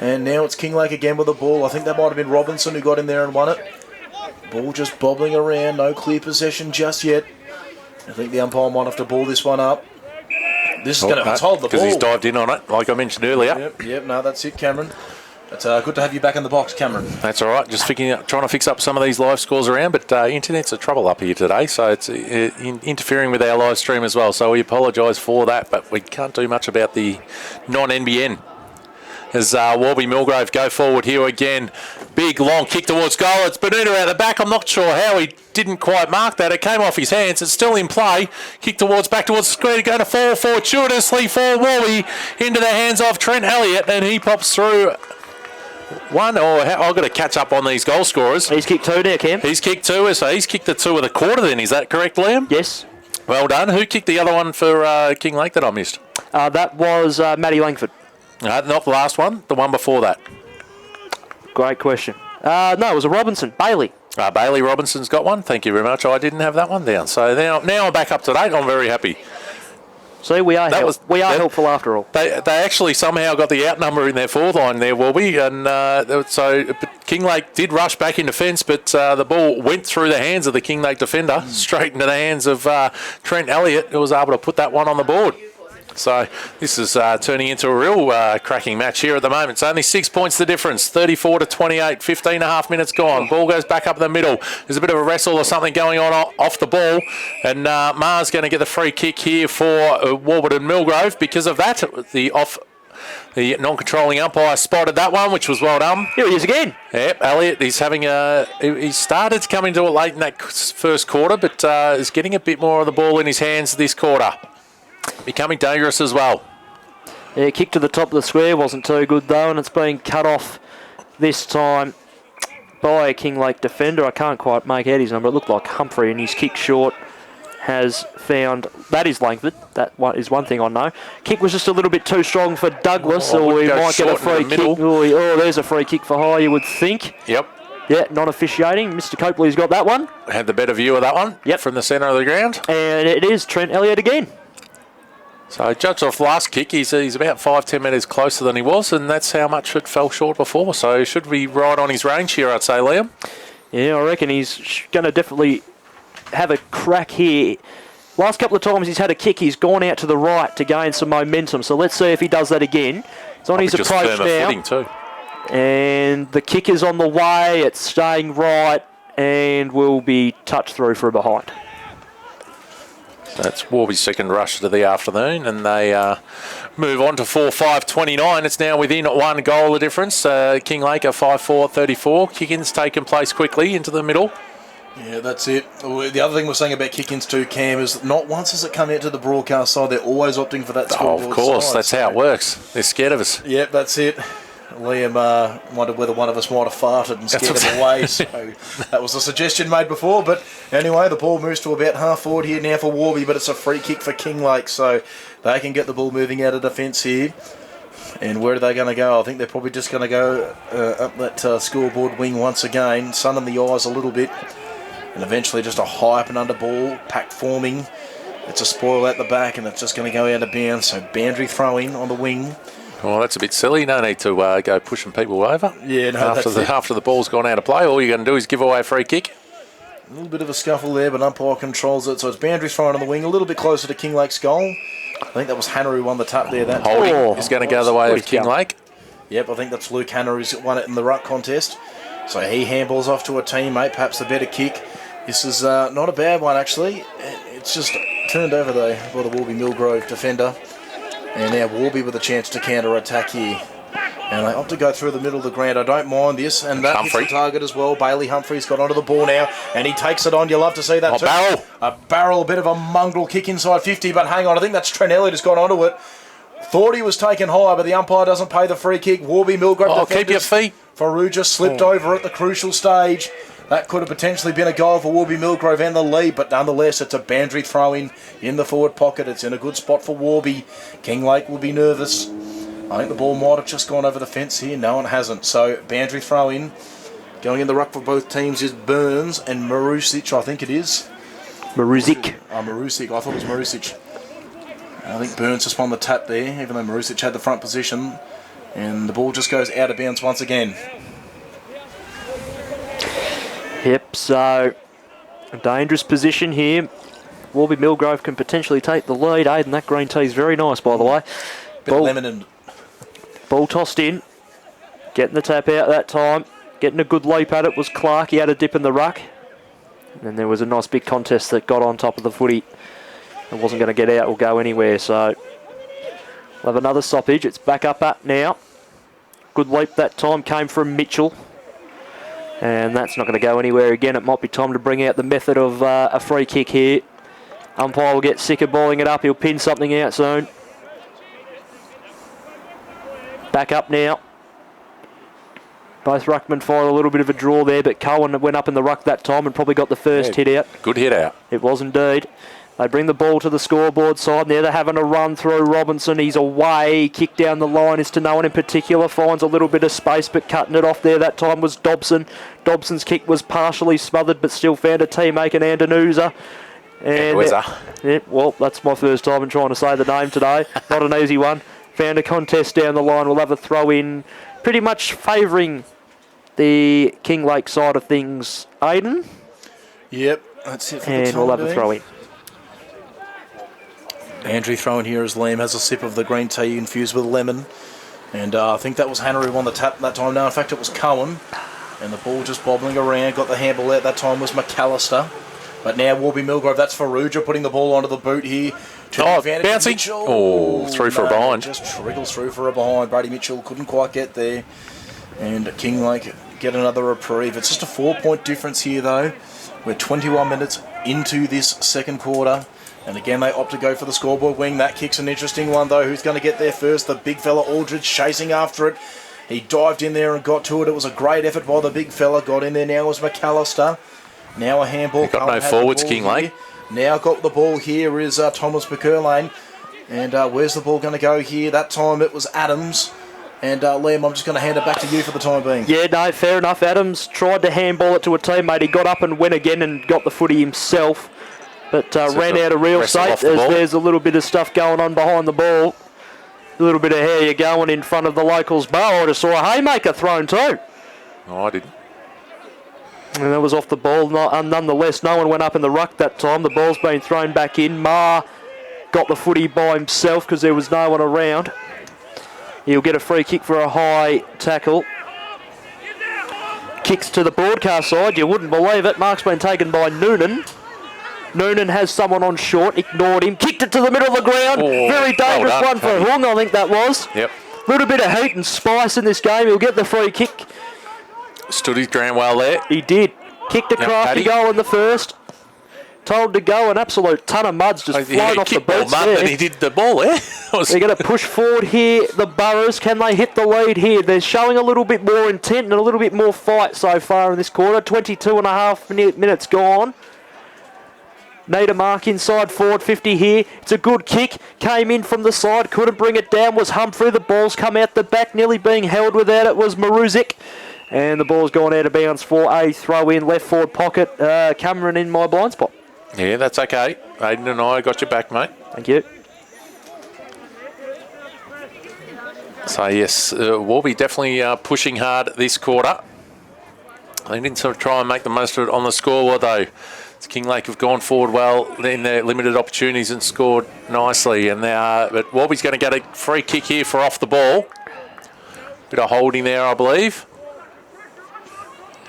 And now it's Kinglake again with the ball. I think that might have been Robinson who got in there and won it. Ball just bobbling around, no clear possession just yet. I think the umpire might have to ball this one up. This is going to hold the ball. Because he's dived in on it, like I mentioned earlier. Yep, no, that's it, Cameron. It's good to have you back in the box, Cameron. That's all right. Just trying to fix up some of these live scores around, but internet's a trouble up here today, so it's interfering with our live stream as well. So we apologise for that, but we can't do much about the non-NBN. As Warby Milgrove go forward here again. Big, long kick towards goal. It's Benita out the back. I'm not sure how he didn't quite mark that. It came off his hands. It's still in play. Kick back towards the square. Going to fall fortuitously for Warby into the hands of Trent Elliott, and he pops through. I've got to catch up on these goal scorers. He's kicked 2 now, Cam. He's kicked 2, so he's kicked the 2 with a quarter then. Is that correct, Liam? Yes. Well done. Who kicked the other one for Kinglake that I missed? That was Matty Langford. Not the last one, the one before that. Great question. No, it was a Robinson. Bailey. Bailey Robinson's got one. Thank you very much. I didn't have that one down. So now I'm back up to date. I'm very happy. See, we are helpful after all. They actually somehow got the outnumber in their forward line there, Warby, and so Kinglake did rush back in defence, but the ball went through the hands of the Kinglake defender, straight into the hands of Trent Elliott, who was able to put that one on the board. So this is turning into a real cracking match here at the moment. It's only 6 points the difference, 34-28, 15 and a half minutes gone. Ball goes back up the middle. There's a bit of a wrestle or something going on off the ball, and Mar's going to get the free kick here for Warburton Milgrove. Because of that, the non-controlling umpire spotted that one, which was well done. Here he is again. Yep, Elliott, he's having he started to come into it late in that first quarter, but is getting a bit more of the ball in his hands this quarter. Becoming dangerous as well. Yeah, kick to the top of the square wasn't too good though, and it's been cut off this time by a Kinglake defender. I can't quite make out his number. It looked like Humphrey, and his kick short has found... That is Langford. That is one thing I know. Kick was just a little bit too strong for Douglas, or we might get a free kick. Oh, there's a free kick for high, you would think. Yep. Yeah, not officiating. Mr. Copley's got that one. Had the better view of that one. Yep. From the centre of the ground. And it is Trent Elliott again. So judged off last kick, he's about 5-10 metres closer than he was, and that's how much it fell short before. So should be right on his range here, I'd say, Liam. Yeah, I reckon he's going to definitely have a crack here. Last couple of times he's had a kick, he's gone out to the right to gain some momentum. So let's see if he does that again. It's on his approach now. Too. And the kick is on the way. It's staying right and will be touched through from behind. That's Warby's second rush of the afternoon, and they move on to 4-5-29. It's now within 1 goal of difference. Kinglake a 5-4-34. Kick-ins taking place quickly into the middle. Yeah, that's it. The other thing we're saying about kick-ins too, Cam, is not once has it come out to the broadcast side, they're always opting for that scoreboard of course, side, that's how it works. They're scared of us. Yep, that's it. Liam wondered whether one of us might have farted and scared him away. So that was a suggestion made before. But anyway, the ball moves to about half forward here now for Warby, but it's a free kick for Kinglake. So they can get the ball moving out of defence here. And where are they going to go? I think they're probably just going to go up that scoreboard wing once again, sun in the eyes a little bit. And eventually just a high up and under ball, pack forming. It's a spoil at the back and it's just going to go out of bounds. So boundary throw-in on the wing. Well, that's a bit silly. No need to go pushing people over. Yeah, no, after the ball's gone out of play, all you're going to do is give away a free kick. A little bit of a scuffle there, but umpire controls it. So it's boundary throw-in on the wing, a little bit closer to Kinglake's goal. I think that was Hanna who won the tap there. That Holding is going to go the way of Kinglake. Yep, I think that's Luke Hanna who's won it in the ruck contest. So he handballs off to a teammate, perhaps a better kick. This is not a bad one, actually. It's just turned over, though, by the Warby Milgrove defender. And now Warby with a chance to counter-attack here. And they opt to go through the middle of the ground. I don't mind this. And that hits the target as well. Bailey Humphrey's got onto the ball now. And he takes it on. You love to see that too. Barrel. A barrel, a bit of a mongrel kick inside 50. But hang on, I think that's Trent Elliott who's got onto it. Thought he was taken high, but the umpire doesn't pay the free kick. Warby Milgrove keep your feet. Faruja slipped over at the crucial stage. That could have potentially been a goal for Warby Milgrove and the lead, but nonetheless, it's a boundary throw-in in the forward pocket. It's in a good spot for Warby. Kinglake will be nervous. I think the ball might have just gone over the fence here. No, it hasn't. So, boundary throw-in. Going in the ruck for both teams is Burns and Marusic, I think it is. Marusic. Marusic. I thought it was Marusic. I think Burns just won the tap there, even though Marusic had the front position. And the ball just goes out of bounds once again. Yep, so a dangerous position here. Warby Milgrove can potentially take the lead. Aidan, that green tea is very nice, by the way. Bit of lemon and... Ball tossed in. Getting the tap out that time. Getting a good leap at it was Clark. He had a dip in the ruck. And then there was a nice big contest that got on top of the footy. It wasn't going to get out or go anywhere, so we'll have another stoppage. It's back up at now. Good leap that time came from Mitchell. And that's not going to go anywhere again. It might be time to bring out the method of a free kick here. Umpire will get sick of balling it up. He'll pin something out soon. Back up now. Both ruckmen fired a little bit of a draw there, but Cohen went up in the ruck that time and probably got the first hit out. Good hit out. It was indeed. They bring the ball to the scoreboard side. Now they're having a run through Robinson. He's away. Kick down the line is to no one in particular. Finds a little bit of space, but cutting it off there that time was Dobson. Dobson's kick was partially smothered, but still found a teammate in Andanusa. Yeah, well, that's my first time in trying to say the name today. Not an easy one. Found a contest down the line. We'll have a throw in, pretty much favouring the Kinglake side of things. Aidan? Yep, that's it for the time. And we'll have a throw in. Andrew throwing here as Liam has a sip of the green tea infused with lemon. And I think that was Hanna who won the tap that time. No, in fact, it was Cohen. And the ball just bobbling around. Got the handball out that time was McAllister. But now Warby Milgrove, that's Faruja putting the ball onto the boot here. Bouncing. Through for a behind. Just trickles through for a behind. Brady Mitchell couldn't quite get there. And Kinglake get another reprieve. It's just a 4-point difference here, though. We're 21 minutes into this second quarter. And again, they opt to go for the scoreboard wing. That kick's an interesting one, though. Who's going to get there first? The big fella, Aldridge, chasing after it. He dived in there and got to it. It was a great effort by the big fella. Got in there now was McAllister. Now a handball. Got no forwards, Kinglake. Now got the ball here is Thomas McCurlane. And where's the ball going to go here? That time it was Adams. And Liam, I'm just going to hand it back to you for the time being. Yeah, no, fair enough. Adams tried to handball it to a teammate. He got up and went again and got the footy himself. But ran out of real estate. There's a little bit of stuff going on behind the ball. A little bit of how you're going in front of the locals' bar. I just saw a haymaker thrown too. No, I didn't. And that was off the ball. Nonetheless, no one went up in the ruck that time. The ball's been thrown back in. Ma got the footy by himself because there was no one around. He'll get a free kick for a high tackle. Kicks to the broadcast side. You wouldn't believe it. Mark's been taken by Noonan. Noonan has someone on short, ignored him, kicked it to the middle of the ground. Very dangerous one for Hung, I think that was. Yep. A little bit of heat and spice in this game. He'll get the free kick. Stood his ground well there. He did. Kicked a crafty goal in the first. told to go. An absolute ton of mud's just flown off the boots mud there. than he did the ball there. They're going to push forward here, the Boroughs. Can they hit the lead here? They're showing a little bit more intent and a little bit more fight so far in this quarter. 22 and a half minutes gone. Need a mark inside forward 50 here. It's a good kick. Came in from the side. Couldn't bring it down. Was Humphrey. The ball's come out the back. Nearly being held without it was Maruzic. And the ball's gone out of bounds for a throw in left forward pocket. Cameron in my blind spot. Yeah, that's okay. Aidan and I got your back, mate. Thank you. So, yes, Warby definitely pushing hard this quarter. They didn't sort of try and make the most of it on the scoreboard, though. Kinglake have gone forward well in their limited opportunities and scored nicely. And but Warby's going to get a free kick here for off the ball. Bit of holding there, I believe.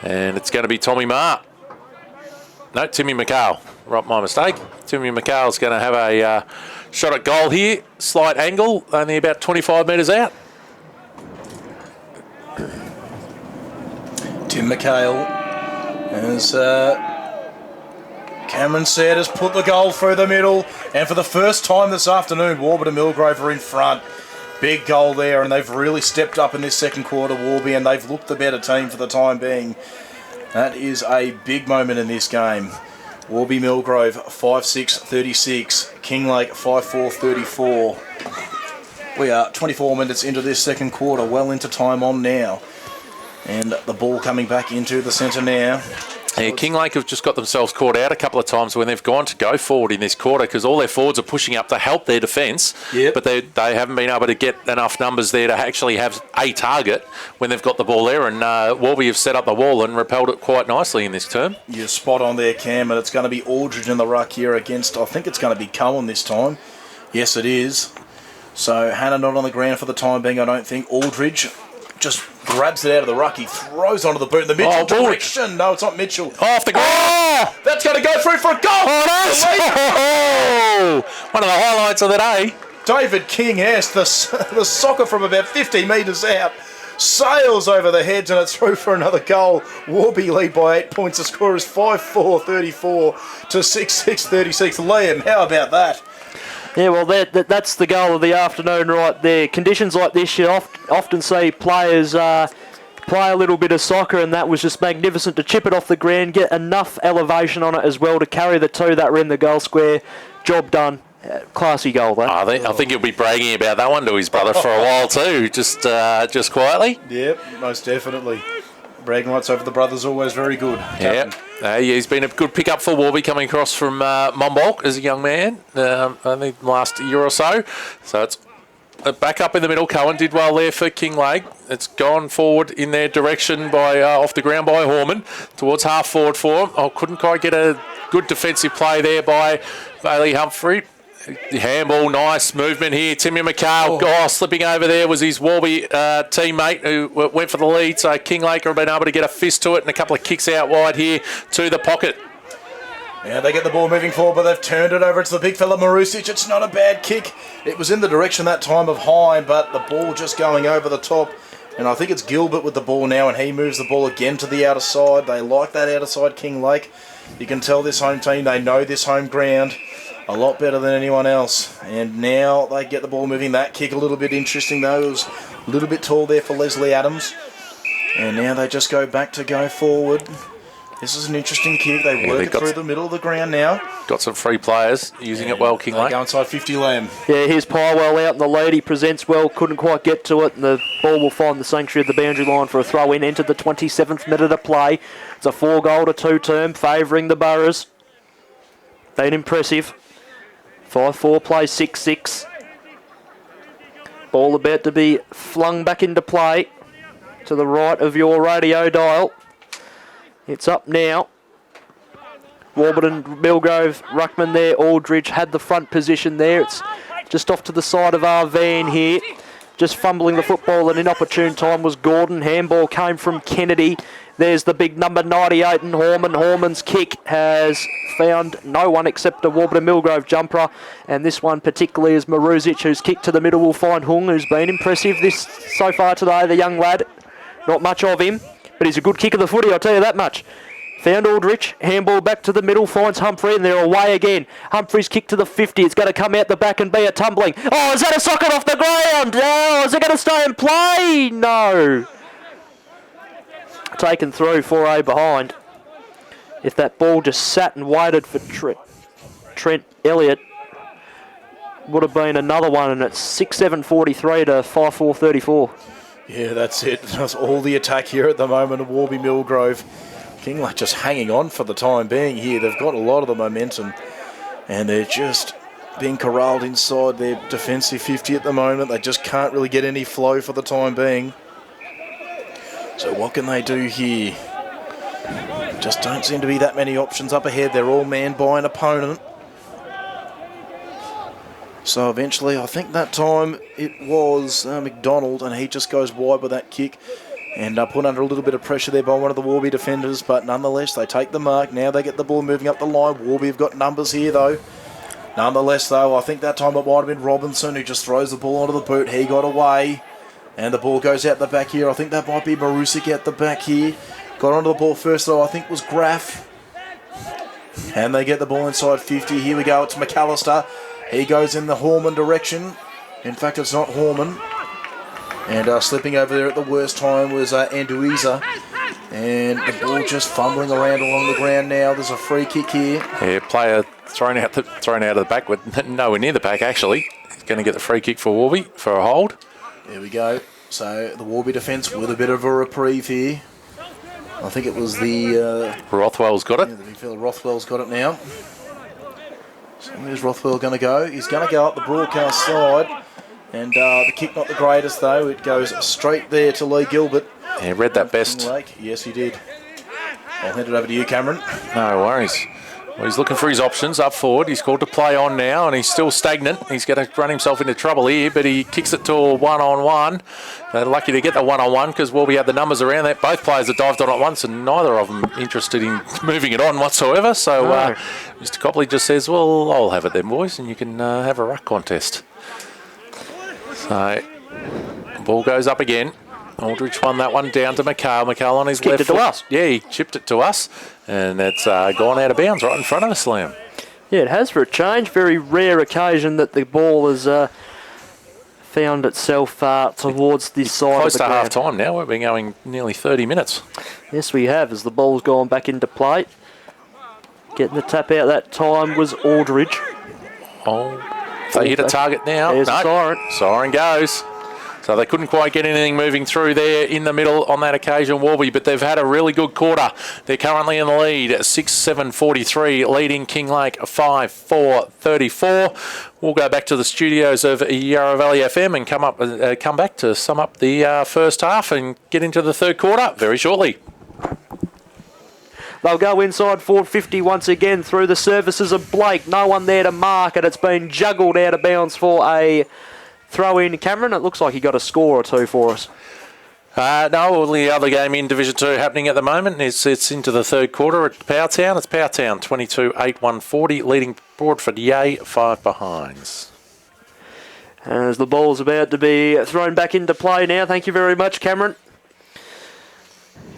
And it's going to be Tommy Marr. No, Timmy McHale. Right, my mistake. Timmy McHale's going to have a shot at goal here. Slight angle, only about 25 metres out. Tim McHale, as Cameron said, has put the goal through the middle. And for the first time this afternoon, Warburton and Milgrove are in front. Big goal there, and they've really stepped up in this second quarter, Warby, and they've looked the better team for the time being. That is a big moment in this game. Warby Milgrove 5-6-36, Kinglake 5-4-34. We are 24 minutes into this second quarter, well into time on now. And the ball coming back into the centre now. Yeah, Kinglake have just got themselves caught out a couple of times when they've gone to go forward in this quarter because all their forwards are pushing up to help their defence, but they haven't been able to get enough numbers there to actually have a target when they've got the ball there. And Warby have set up the wall and repelled it quite nicely in this term. You're spot on there, Cam, and it's going to be Aldridge in the ruck here against, I think it's going to be Cohen this time. Yes, it is. So Hannah not on the ground for the time being, I don't think. Aldridge just grabs it out of the ruck. He throws onto the boot in the Mitchell direction. No, it's not Mitchell. Off the ground. Oh, that's going to go through for a goal. Oh, one of the highlights of the day. David King, yes, the soccer from about 50 metres out sails over the heads and it's through for another goal. Warby lead by 8 points. The score is 5-4-34 to 6-6-36. Liam, how about that? Yeah, well, that's the goal of the afternoon right there. Conditions like this, you often see players play a little bit of soccer, and that was just magnificent to chip it off the ground, get enough elevation on it as well to carry the two that were in the goal square. Job done. Classy goal, though. I think he'll be bragging about that one to his brother for a while too, just quietly. Yep, most definitely. Bragging rights over the brothers always very good. Yeah, he's been a good pick-up for Warby coming across from Monbolk as a young man, only the last year or so. So it's back up in the middle. Cohen did well there for Kinglake. It's gone forward in their direction by off the ground by Horman towards half forward for him. Oh, couldn't quite get a good defensive play there by Bailey Humphrey. Handball, nice movement here. Timmy McHale, slipping over there was his Warby teammate who went for the lead. So Kinglake have been able to get a fist to it and a couple of kicks out wide here to the pocket. Yeah, they get the ball moving forward, but they've turned it over. It's the big fella Marusic. It's not a bad kick. It was in the direction that time of Hine, but the ball just going over the top. And I think it's Gilbert with the ball now, and he moves the ball again to the outer side. They like that outer side, Kinglake. You can tell this home team, they know this home ground a lot better than anyone else. And now they get the ball moving. That kick a little bit interesting, though. It was a little bit tall there for Leslie Adams. And now they just go back to go forward. This is an interesting kick. They work it through the middle of the ground now. Got some free players using it well, Kinglake. They go inside 50 Lamb. Yeah, here's Pywell out in the lead. He presents well, couldn't quite get to it, and the ball will find the sanctuary of the boundary line for a throw-in. Entered the 27th minute of play. It's a 4-2 term favouring the Boroughs. Been impressive. 5-4 play, 6-6. Ball about to be flung back into play to the right of your radio dial. It's up now. Warburton, Milgrove, Ruckman there. Aldridge had the front position there. It's just off to the side of our van here. Just fumbling the football at an inopportune time was Gordon. Handball came from Kennedy. There's the big number 98 and Horman. Horman's kick has found no one except a Warburton Milgrove jumper. And this one particularly is Maruzic, whose kick to the middle will find Hung, who's been impressive this so far today, the young lad. Not much of him, but he's a good kick of the footy, I'll tell you that much. Found Aldrich, handball back to the middle, finds Humphrey, and they're away again. Humphrey's kick to the 50, it's going to come out the back and be a tumbling. Oh, is that a socket off the ground? Oh, is it going to stay in play? No. Taken through, 4A behind. If that ball just sat and waited for Trent Elliott, would have been another one, and it's 6-7-43 to 5-4-34. Yeah, that's it. That's all the attack here at the moment of Warby Milgrove. Kinglake just hanging on for the time being here. They've got a lot of the momentum, and they're just being corralled inside their defensive 50 at the moment. They just can't really get any flow for the time being. So what can they do here? Just don't seem to be that many options up ahead. They're all manned by an opponent. So eventually, I think that time it was McDonald, and he just goes wide with that kick. And put under a little bit of pressure there by one of the Warby defenders, but nonetheless, they take the mark. Now they get the ball moving up the line. Warby have got numbers here, though. Nonetheless, though, I think that time it might have been Robinson who just throws the ball onto the boot. He got away, and the ball goes out the back here. I think that might be Marusik out the back here. Got onto the ball first, though, I think was Graff. And they get the ball inside 50. Here we go, it's McAllister. He goes in the Horman direction. In fact, it's not Horman. And slipping over there at the worst time was Anduiza. And the ball just fumbling around along the ground now. There's a free kick here. Yeah, player thrown out of the back, with nowhere near the back, actually. He's going to get the free kick for Warby for a hold. There we go. So the Warby defence with a bit of a reprieve here. I think it was the... Rothwell's got it. Yeah, the big fella Rothwell's got it now. So where's Rothwell going to go? He's going to go up the broadcast side. And the kick not the greatest, though. It goes straight there to Lee Gilbert. Yeah, read that best. Kinglake. Yes, he did. I'll hand it over to you, Cameron. No worries. Well, he's looking for his options up forward. He's called to play on now, and he's still stagnant. He's going to run himself into trouble here, but he kicks it to a one-on-one. They're lucky to get the one-on-one because Warby had the numbers around that. Both players had dived on it once, and neither of them interested in moving it on whatsoever. So Mr. Copley just says, well, I'll have it then, boys, and you can have a ruck contest. So, ball goes up again. Aldrich won that one down to McCall. McCall on his left foot. Kicked it to us. Yeah, he chipped it to us. And it's gone out of bounds right in front of us, Liam. Yeah, it has for a change. Very rare occasion that the ball has found itself towards this side Close of the to ground. half time now. We've been going nearly 30 minutes. Yes, we have, as the ball's gone back into play. Getting the tap out that time was Aldridge. Oh, they hit a target now. There's a siren. Siren goes. So they couldn't quite get anything moving through there in the middle on that occasion, Warby, but they've had a really good quarter. They're currently in the lead, 6-7-43, leading Kinglake 5-4-34. We'll go back to the studios of Yarra Valley FM and come back to sum up the first half and get into the third quarter very shortly. They'll go inside 450 once again through the services of Blake. No one there to mark it. It's been juggled out of bounds for a throw in. Cameron, it looks like he got a score or two for us. No, the other game in Division 2 happening at the moment. It's into the third quarter at Powtown. It's Powtown 22-8-140, leading Broadford Yay 5 behinds. As the ball's about to be thrown back into play now. Thank you very much, Cameron.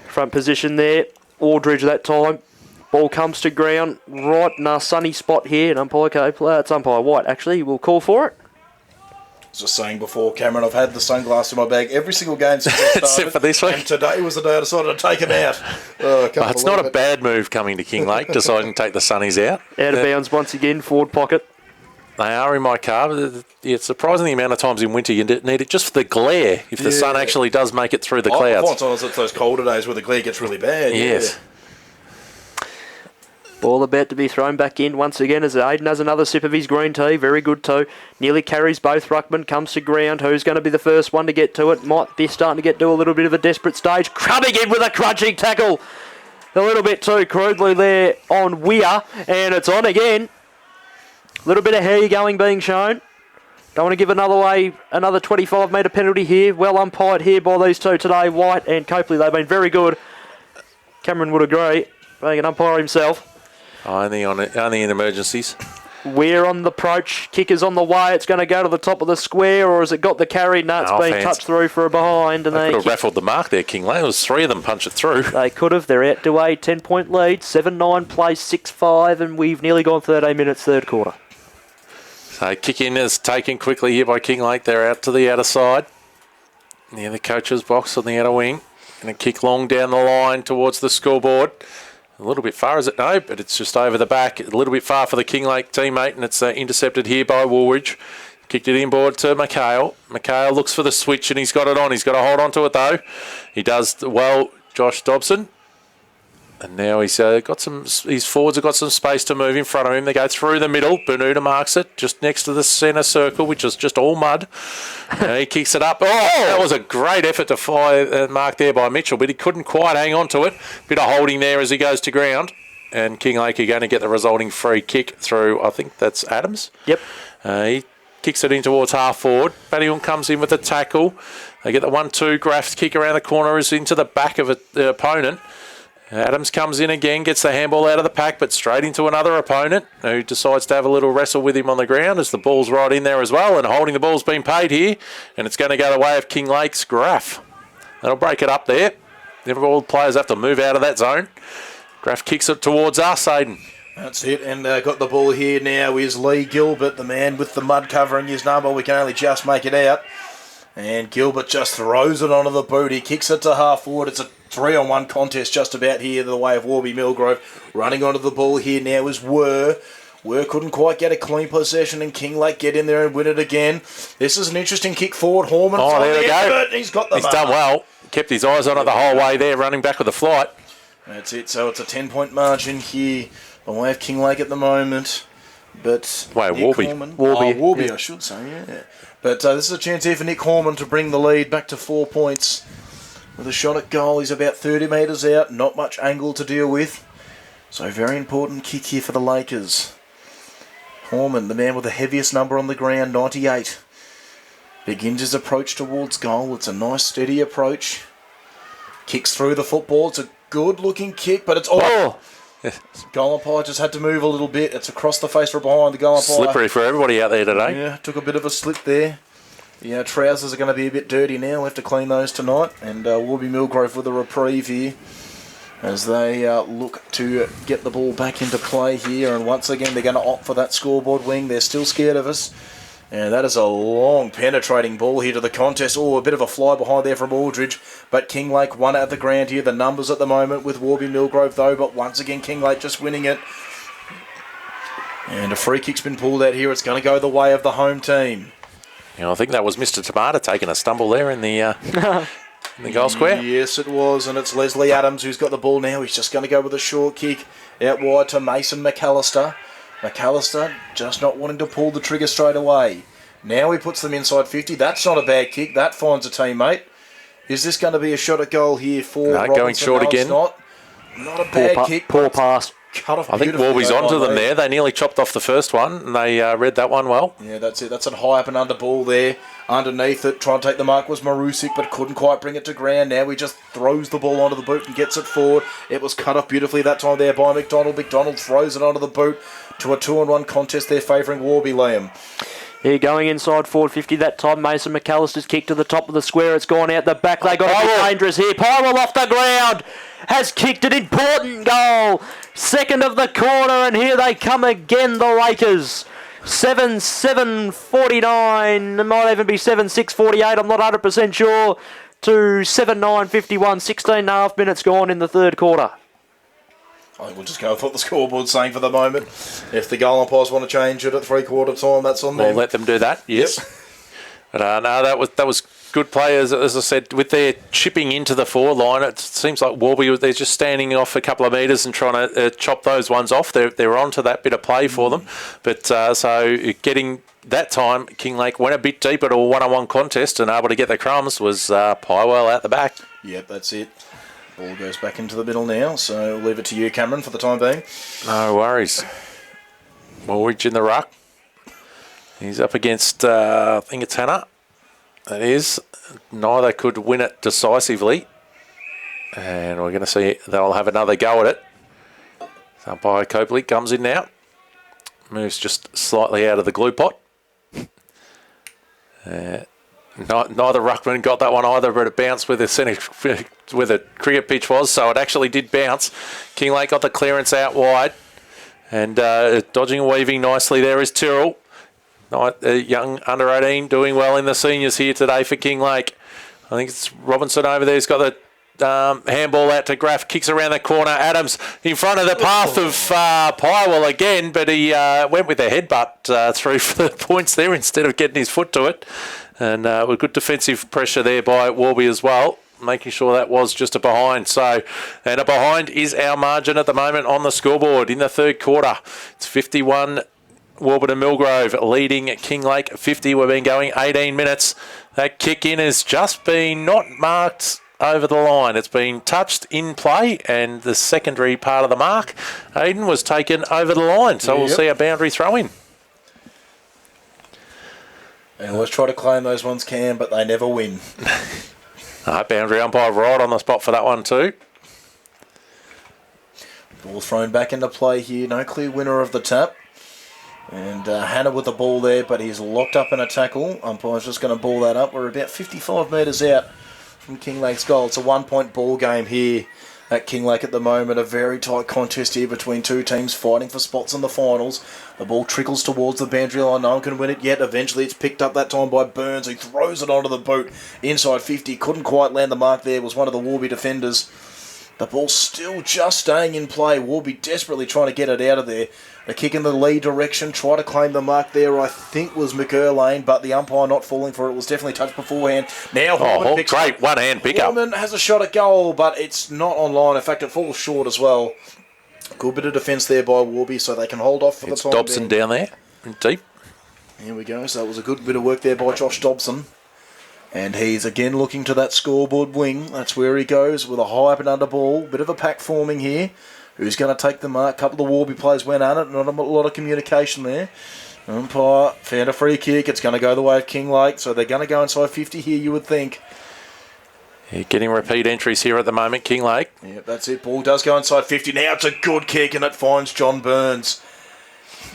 Front position there. Aldridge that time. Ball comes to ground right in a sunny spot here. And umpire Copeland, it's umpire White actually, will call for it. Just saying before, Cameron, I've had the sunglasses in my bag every single game since I started. Except for this week. And today was the day I decided to take them out. It's not a bad move coming to Kinglake, deciding to take the sunnies out. Out of bounds once again, forward pocket. They are in my car. It's surprising the amount of times in winter you need it just for the glare, if the sun actually does make it through the clouds. I find sometimes it's those colder days where the glare gets really bad. Yes. Yeah. Ball about to be thrown back in once again as Aiden has another sip of his green tea. Very good too. Nearly carries both ruckman. Comes to ground. Who's going to be the first one to get to it? Might be starting to get to a little bit of a desperate stage. Coming in with a crunching tackle. A little bit too crudely there on Weir. And it's on again. A little bit of hair going being shown. Don't want to give another 25 metre penalty here. Well umpired here by these two today, White and Copley. They've been very good. Cameron would agree, being an umpire himself. Only in emergencies. We're on the approach. Kicker's on the way. It's going to go to the top of the square, or has it got the carry? No, it's been touched through for a behind. And they could have raffled the mark there, Kinglake. There was 3 of them punch it through. They could have. They're out to a 10-point lead. 7-9 plays 6-5, and we've nearly gone 13 minutes third quarter. So kick in is taken quickly here by Kinglake. They're out to the outer side, near the coach's box on the outer wing. And a kick long down the line towards the scoreboard. A little bit far, is it? No, but it's just over the back. A little bit far for the Kinglake teammate, and it's intercepted here by Woolwich. Kicked it inboard to McHale. McHale looks for the switch, and he's got it on. He's got to hold on to it, though. He does well, Josh Dobson. And now he's got some. His forwards have got some space to move in front of him. They go through the middle. Bermuda marks it just next to the centre circle, which is just all mud. He kicks it up. Oh, that was a great effort to fire mark there by Mitchell, but he couldn't quite hang on to it. Bit of holding there as he goes to ground. And Kinglake are going to get the resulting free kick through. I think that's Adams. Yep. He kicks it in towards half forward. Battyhorn comes in with the tackle. They get the 1-2. Graft kick around the corner is into the back of the opponent. Adams comes in again, gets the handball out of the pack, but straight into another opponent who decides to have a little wrestle with him on the ground as the ball's right in there as well, and holding the ball's been paid here, and it's going to go the way of Kinglake's Graff. That'll break it up there. All the players have to move out of that zone. Graff kicks it towards us, Aiden. That's it, and got the ball here now is Lee Gilbert, the man with the mud covering his number. We can only just make it out. And Gilbert just throws it onto the boot. He kicks it to half forward. It's a 3-on-1 contest just about here the way of Warby Milgrove. Running onto the ball here now is Wur. Wur couldn't quite get a clean possession, and Kinglake get in there and win it again. This is an interesting kick forward. Horman. Oh, there we go. He's got the He's done well. Kept his eyes on it the whole way there, running back with the flight. That's it. So it's a 10-point margin here the way of Kinglake at the moment. But Way of Warby. Warby, yeah. I should say, yeah. But this is a chance here for Nick Horman to bring the lead back to 4 points. With a shot at goal, he's about 30 metres out, not much angle to deal with. So very important kick here for the Lakers. Horman, the man with the heaviest number on the ground, 98. Begins his approach towards goal. It's a nice steady approach. Kicks through the football. It's a good looking kick, but it's goal umpire just had to move a little bit. It's across the face from behind the goal umpire. Slippery for everybody out there today. Yeah, took a bit of a slip there. The trousers are going to be a bit dirty now. We'll have to clean those tonight. And Warby Milgrove with a reprieve here as they look to get the ball back into play here. And once again, they're going to opt for that scoreboard wing. They're still scared of us. And that is a long penetrating ball here to the contest. Oh, a bit of a fly behind there from Aldridge. But Kinglake won at the ground here. The numbers at the moment with Warby Milgrove though. But once again, Kinglake just winning it. And a free kick's been pulled out here. It's going to go the way of the home team. You know, I think that was Mr. Tomato taking a stumble there in the in the goal square. Yes, it was. And it's Leslie Adams who's got the ball now. He's just going to go with a short kick out wide to Mason McAllister. McAllister just not wanting to pull the trigger straight away. Now he puts them inside 50. That's not a bad kick. That finds a teammate. Is this going to be a shot at goal here for Robinson? Going short again. Not a bad kick. Poor pass. Cut off. I think Warby's onto them there. They nearly chopped off the first one, and they read that one well. Yeah, that's it. That's a high up and under ball there. Underneath it, trying to take the mark was Marusic, but couldn't quite bring it to ground. Now he just throws the ball onto the boot and gets it forward. It was cut off beautifully that time there by McDonald. McDonald throws it onto the boot to a 2-on-1 contest there favouring Warby, Liam. Yeah, going inside forward 50 that time. Mason McAllister's kick to the top of the square. It's gone out the back. They got to be dangerous here. Powell off the ground. Has kicked an important goal. Second of the quarter, and here they come again, the Lakers. 7-7-49. It might even be 7-6-48. I'm not 100% sure. To 7-9-51. 16 and a half minutes gone in the third quarter. I think we'll just go with what the scoreboard's saying for the moment. If the goal umpires want to change it at 3/4 time, that's on them. We'll let them do that, yes. Yep. But no, that was good players, as I said, with their chipping into the forward line. It seems like Warby, they're just standing off a couple of metres and trying to chop those ones off. They're onto that bit of play for them. But so getting that time, Kinglake went a bit deeper to a 1-on-1 contest and able to get the crumbs was Pywell out the back. Yep, that's it. Ball goes back into the middle now, so we'll leave it to you, Cameron, for the time being. No worries. Morwich in the ruck. He's up against, I think it's Hannah. That is. Neither could win it decisively. And we're going to see they'll have another go at it. So by Copley comes in now. Moves just slightly out of the glue pot. Neither ruckman got that one either, but it bounced where the cricket pitch was, so it actually did bounce. Kinglake got the clearance out wide, and dodging and weaving nicely there is Tyrrell. Young under 18 doing well in the seniors here today for Kinglake. I think it's Robinson over there. He's got the handball out to Graff, kicks around the corner. Adams in front of the path of Pywell again, but he went with a headbutt through for the points there instead of getting his foot to it. And with good defensive pressure there by Warby as well, making sure that was just a behind. So, and a behind is our margin at the moment on the scoreboard in the third quarter. It's 51 Warburton Milgrove leading Kinglake 50. We've been going 18 minutes. That kick in has just been not marked over the line. It's been touched in play, and the secondary part of the mark, Aiden, was taken over the line. So we'll see a boundary throw in. They always try to claim those ones, Cam, but they never win. Boundary umpire right on the spot for that one too. Ball thrown back into play here. No clear winner of the tap. And Hannah with the ball there, but he's locked up in a tackle. Umpire's just going to ball that up. We're about 55 metres out from Kinglake's goal. It's a 1-point ball game here at Kinglake at the moment. A very tight contest here between two teams fighting for spots in the finals. The ball trickles towards the boundary line. No one can win it yet. Eventually it's picked up that time by Burns. He throws it onto the boot inside 50. Couldn't quite land the mark there. Was one of the Warby defenders. The ball's still just staying in play. Warby desperately trying to get it out of there. A kick in the lead direction. Try to claim the mark there, I think, was McErlane, but the umpire not falling for it. Was definitely touched beforehand. Now Horman picks great up. one-hand pickup. Horman has a shot at goal, but it's not on line. In fact, it falls short as well. Good bit of defence there by Warby, so they can hold off for the time Dobson being. down there, deep. Here we go. So it was a good bit of work there by Josh Dobson. And he's again looking to that scoreboard wing. That's where he goes with a high up and under ball. Bit of a pack forming here. Who's going to take the mark? A couple of Warby players went at it. Not a lot of communication there. Umpire found a free kick. It's going to go the way of Kinglake. So they're going to go inside 50 here, you would think. Yeah, getting repeat entries here at the moment, Kinglake. Yep, that's it. Ball does go inside 50. Now it's a good kick and it finds John Burns.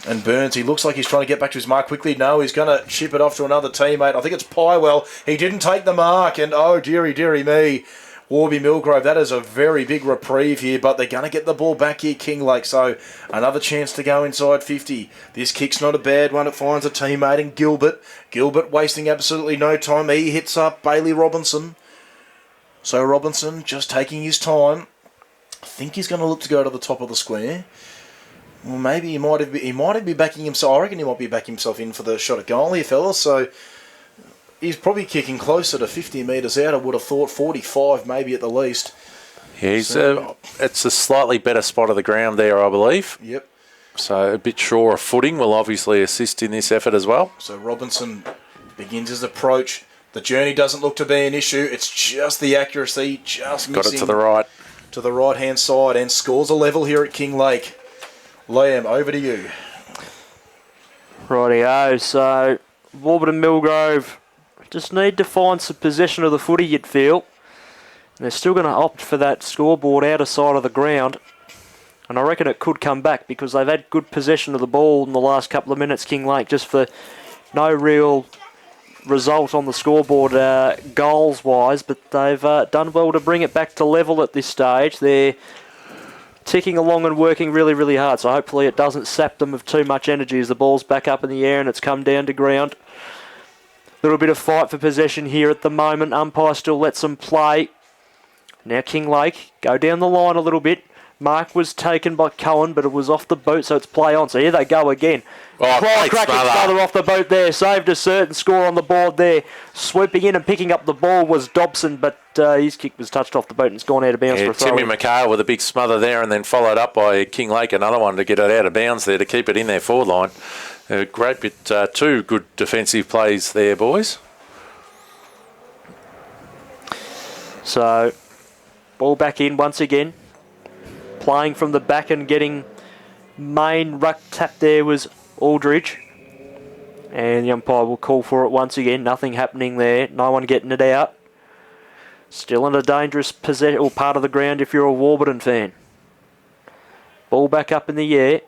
And Burns, he looks like he's trying to get back to his mark quickly. No, he's going to ship it off to another teammate. I think it's Pywell. He didn't take the mark. And oh, dearie, dearie me. Warby Milgrove, that is a very big reprieve here, but they're going to get the ball back here, Kinglake. So another chance to go inside 50. This kick's not a bad one. It finds a teammate in Gilbert. Gilbert wasting absolutely no time. He hits up Bailey Robinson. So Robinson just taking his time. I think he's going to look to go to the top of the square. Well, maybe he might be backing himself. I reckon he might be backing himself in for the shot at goal here, fellas. So he's probably kicking closer to 50 metres out. I would have thought 45 maybe at the least. Yeah, it's a slightly better spot of the ground there, I believe. Yep. So a bit surer footing will obviously assist in this effort as well. So Robinson begins his approach. The journey doesn't look to be an issue. It's just the accuracy, just missing. Got it to the right. To the right-hand side and scores a level here at Kinglake. Liam, over to you. Rightio, so Warburton Milgrove just need to find some possession of the footy, you'd feel. And they're still going to opt for that scoreboard outer side of the ground. And I reckon it could come back because they've had good possession of the ball in the last couple of minutes, Kinglake, just for no real result on the scoreboard goals-wise. But they've done well to bring it back to level at this stage. They're ticking along and working really, really hard. So hopefully it doesn't sap them of too much energy as the ball's back up in the air and it's come down to ground. Little bit of fight for possession here at the moment. Umpire still lets them play. Now Kinglake go down the line a little bit. Mark was taken by Cohen, but it was off the boot, so it's play on. So here they go again. Cracker's brother off the boat there. Saved a certain score on the board there. Swooping in and picking up the ball was Dobson, but his kick was touched off the boat and it's gone out of bounds for a throw. Timmy McHale with a big smother there and then followed up by Kinglake, another one to get it out of bounds there to keep it in their forward line. A great bit, two good defensive plays there, boys. So, ball back in once again. Playing from the back and getting main ruck tap there was Aldridge. And the umpire will call for it once again. Nothing happening there. No one getting it out. Still in a dangerous possession or part of the ground if you're a Warburton fan. Ball back up in the air.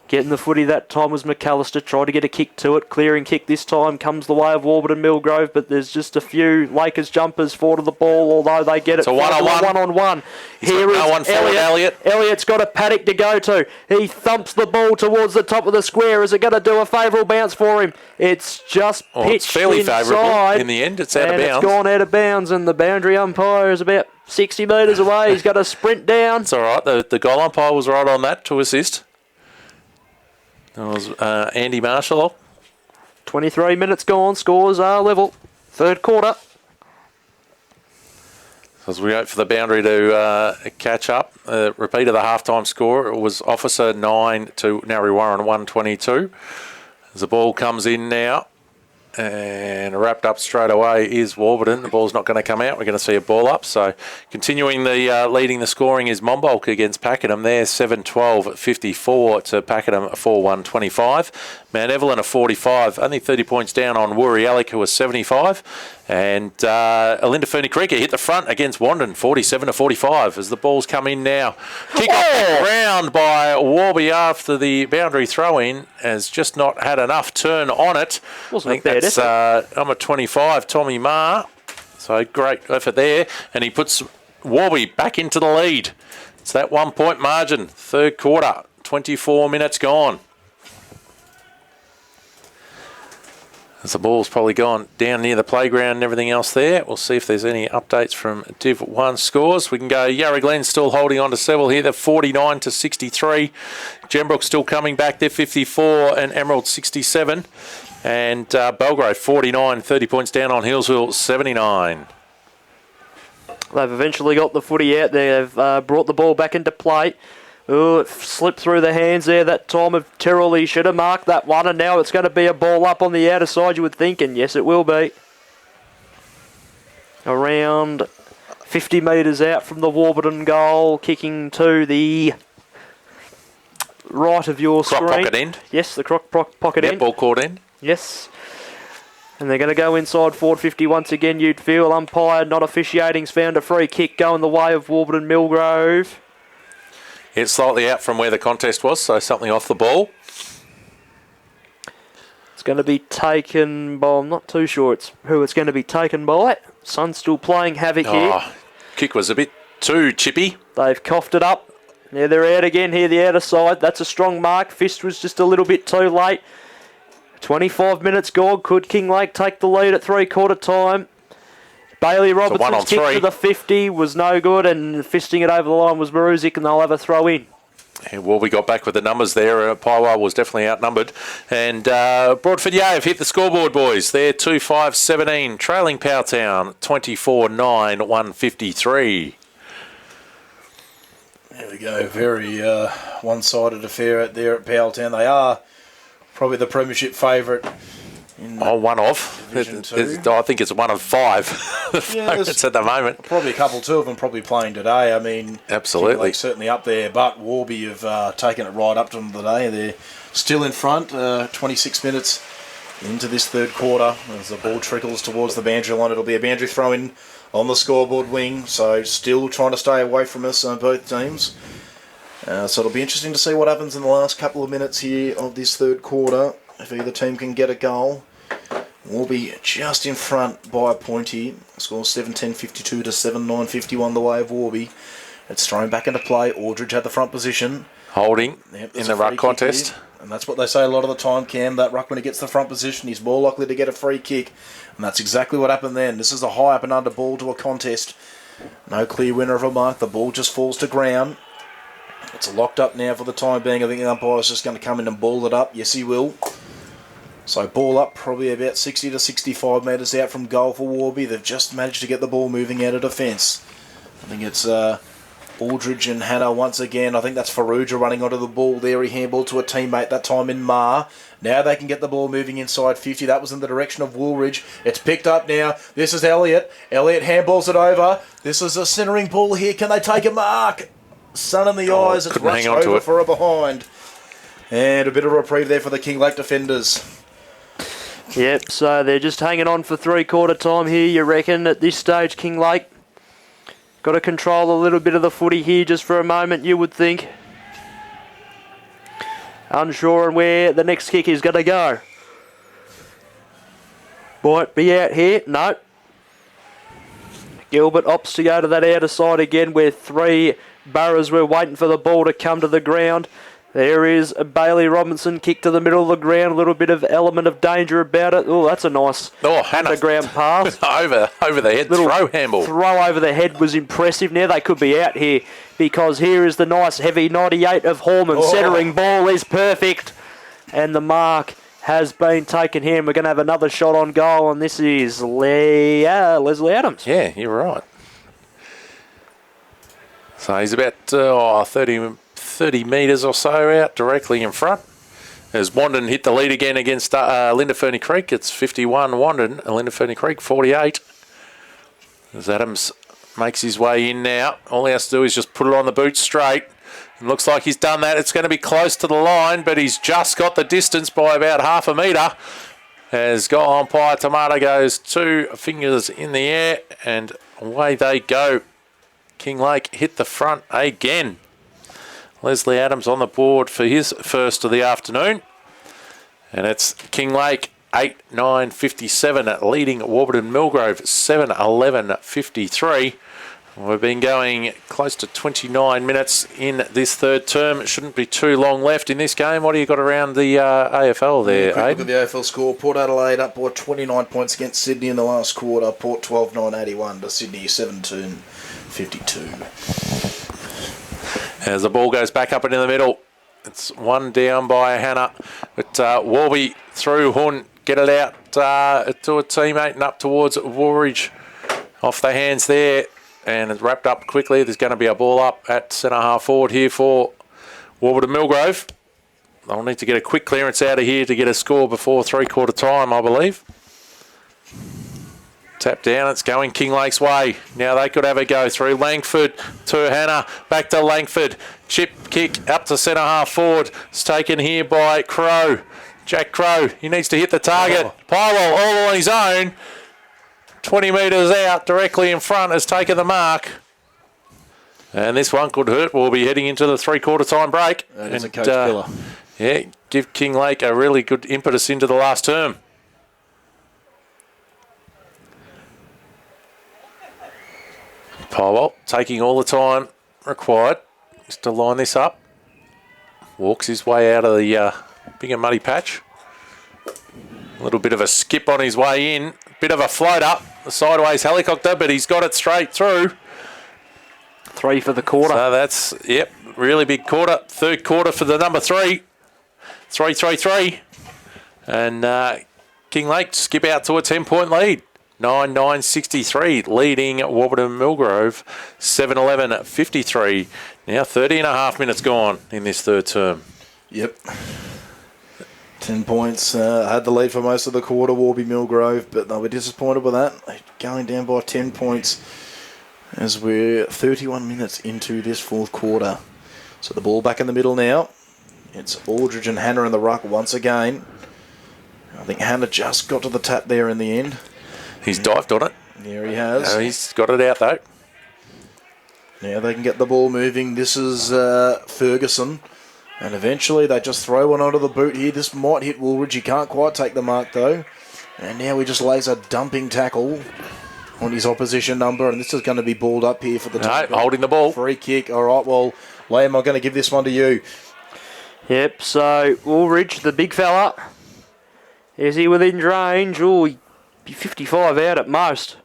Getting the footy that time was McAllister. Tried to get a kick to it. Clearing kick this time comes the way of Warburton Milgrove, but there's just a few Lakers jumpers forward of the ball, although they get it. So one-on-one. Here is no one forward, Elliott. Elliott's got a paddock to go to. He thumps the ball towards the top of the square. Is it going to do a favourable bounce for him? It's just pitched it's fairly favourable inside. in the end. It's out of bounds. And it's gone out of bounds, and the boundary umpire is about 60 metres away. He's got to sprint down. It's all right. The goal umpire was right on that to assist. That was Andy Marshall. 23 minutes gone. Scores are level. Third quarter. As we wait for the boundary to catch up, repeat of the halftime score. It was Officer 9 to Narry Warren 122. As the ball comes in now, and wrapped up straight away is Warburton. The ball's not going to come out. We're going to see a ball up. So continuing the leading the scoring is Monbulk against Pakenham. There 7-12 54 to Pakenham 4-1-25. Mount Evelyn a 45, only 30 points down on Woori Alec, who was 75. And Alinda Fernie Creeker hit the front against Wandon 47-45 as the balls come in now. Kick off the ground by Warby after the boundary throw-in has just not had enough turn on it. Wasn't I think bad, that's number 25, Tommy Marr. So great effort there. And he puts Warby back into the lead. It's that 1 point margin. Third quarter, 24 minutes gone. As the ball's probably gone down near the playground and everything else there. We'll see if there's any updates from Div 1 scores. We can go Yarra Glen still holding on to Seville here. They're 49-63. Gembrook still coming back. They're 54 and Emerald 67. And Belgrave 49, 30 points down on Hillsville 79. They've eventually got the footy out. They've brought the ball back into play. Oh, it slipped through the hands there that time of Terrell. He should have marked that one, and now it's going to be a ball up on the outer side, you would think, and yes, it will be. Around 50 metres out from the Warburton goal, kicking to the right of your screen. Croc pocket end. Yes, the croc pocket end. Ball court end. Yes. And they're going to go inside forward 50 once again, you'd feel. Umpire not officiating's found a free kick going the way of Warburton Milgrove. It's slightly out from where the contest was, so something off the ball. It's going to be taken by, I'm not too sure who it's going to be taken by. Sun's still playing havoc here. Kick was a bit too chippy. They've coughed it up. Yeah, they're out again here, the outer side. That's a strong mark. Fist was just a little bit too late. 25 minutes gone. Could Kinglake take the lead at three-quarter time? Bailey Robertson's kick to the 50 was no good, and fisting it over the line was Maruzic, and they'll have a throw in. Yeah, well, we got back with the numbers there. Paiwa was definitely outnumbered. And Broadford Yave hit the scoreboard, boys. They're 2-5-17, trailing Powtown 24-9, 153. There we go. Very one-sided affair out there at Powtown. They are probably the premiership favourite. One of. I think it's one of five favourites at the moment. Probably two of them probably playing today. I mean, absolutely, certainly up there. But Warby have taken it right up to them today. They're still in front. 26 minutes into this third quarter. As the ball trickles towards the boundary line, it'll be a boundary throw in on the scoreboard wing. So still trying to stay away from us, both teams. So it'll be interesting to see what happens in the last couple of minutes here of this third quarter. If either team can get a goal. We'll be just in front by a point here. Score 7-10-52 to 7-9-51 the way of Warby. It's thrown back into play. Aldridge had the front position. Holding in the ruck contest. And that's what they say a lot of the time, Cam. That ruck, when he gets the front position, he's more likely to get a free kick. And that's exactly what happened then. This is a high up and under ball to a contest. No clear winner of a mark. The ball just falls to ground. It's locked up now for the time being. I think the umpire's just going to come in and ball it up. Yes, he will. So ball up, probably about 60 to 65 metres out from goal for Warby. They've just managed to get the ball moving out of defence. I think it's Aldridge and Hannah once again. I think that's Faruja running onto the ball there. He handballed to a teammate that time in Marr. Now they can get the ball moving inside 50. That was in the direction of Woolridge. It's picked up now. This is Elliott. Elliott handballs it over. This is a centering ball here. Can they take a mark? Sun in the eyes. It's rushed over for a behind. And a bit of reprieve there for the Kinglake defenders. Yep, so they're just hanging on for three-quarter time here, you reckon, at this stage, Kinglake. Got to control a little bit of the footy here just for a moment, you would think. Unsure on where the next kick is going to go. Might be out here. No. Gilbert opts to go to that outer side again where three Burrows were waiting for the ball to come to the ground. There is a Bailey Robinson kick to the middle of the ground. A little bit of element of danger about it. Oh, that's a nice underground pass. over the head Little throw handball. Throw over the head was impressive. Now they could be out here because here is the nice heavy 98 of Horman. Centering ball is perfect. And the mark has been taken here. And we're going to have another shot on goal. And this is Leslie Adams. Yeah, you're right. So he's about 30 metres or so out directly in front. As Wandon hit the lead again against Linda Ferny Creek. It's 51 Wandon and Linda Ferny Creek 48. As Adams makes his way in now. All he has to do is just put it on the boot straight. It looks like he's done that. It's going to be close to the line, but he's just got the distance by about half a metre. As goal umpire Tomato goes 2 fingers in the air and away they go. Kinglake hit the front again. Leslie Adams on the board for his first of the afternoon. And it's Kinglake 8-9-57 leading Warburton Milgrove 7-11-53. We've been going close to 29 minutes in this third term. It shouldn't be too long left in this game. What do you got around the AFL there, Quick look at the AFL score. Port Adelaide up by 29 points against Sydney in the last quarter. Port 12-9-81 to Sydney 17-52. As the ball goes back up into the middle, it's one down by Hannah. But Warby through Horn, get it out to a teammate and up towards Woolridge. Off the hands there. And it's wrapped up quickly. There's going to be a ball up at centre half forward here for Warburton Milgrove. They'll need to get a quick clearance out of here to get a score before three-quarter time, I believe. Tap down, it's going Kinglake's way. Now they could have a go through Langford to Hannah. Back to Langford. Chip kick up to centre half forward. It's taken here by Crow. Jack Crow, he needs to hit the target. Pylewell all on his own. 20 metres out, directly in front, has taken the mark. And this one could hurt. We'll be heading into the three-quarter time break. That is a coach killer. Yeah, give Kinglake a really good impetus into the last term. Pylewell taking all the time required just to line this up. Walks his way out of the bigger muddy patch. A little bit of a skip on his way in. Bit of a float up, the sideways helicopter, but he's got it straight through. 3 for the quarter. So that's, really big quarter. Third quarter for the number 3. 3-3-3. And Kinglake skip out to a 10-point lead. 9-9-63, leading Warburton Milgrove 7-11-53. Now 30 and a half minutes gone in this third term. Yep. 10 points. Had the lead for most of the quarter, Warby Milgrove, but they were disappointed with that. They're going down by 10 points as we're 31 minutes into this fourth quarter. So the ball back in the middle now. It's Aldridge and Hannah in the ruck once again. I think Hannah just got to the tap there in the end. He's dived on it. There he has. He's got it out though. Now they can get the ball moving. This is Ferguson. And eventually they just throw one onto the boot here. This might hit Woolridge. He can't quite take the mark though. And now he just lays a dumping tackle on his opposition number. And this is going to be balled up here for the tackle. Holding the ball. Free kick. All right, well, Liam, I'm going to give this one to you. Yep, so Woolridge, the big fella, is he within range? Oh, he'd be 55 out at most.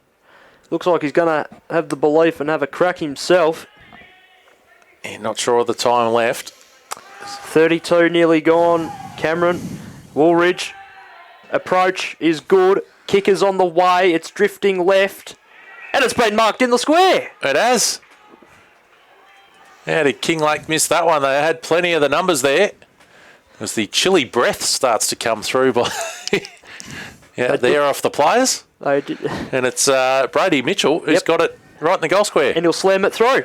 Looks like he's going to have the belief and have a crack himself. Yeah, not sure of the time left. 32 nearly gone. Cameron, Woolridge, approach is good. Kick is on the way. It's drifting left. And it's been marked in the square. It has. How did Kinglake miss that one? They had plenty of the numbers there. As the chilly breath starts to come through by they're off the players. They did. And it's Brady Mitchell who's got it right in the goal square. And he'll slam it through.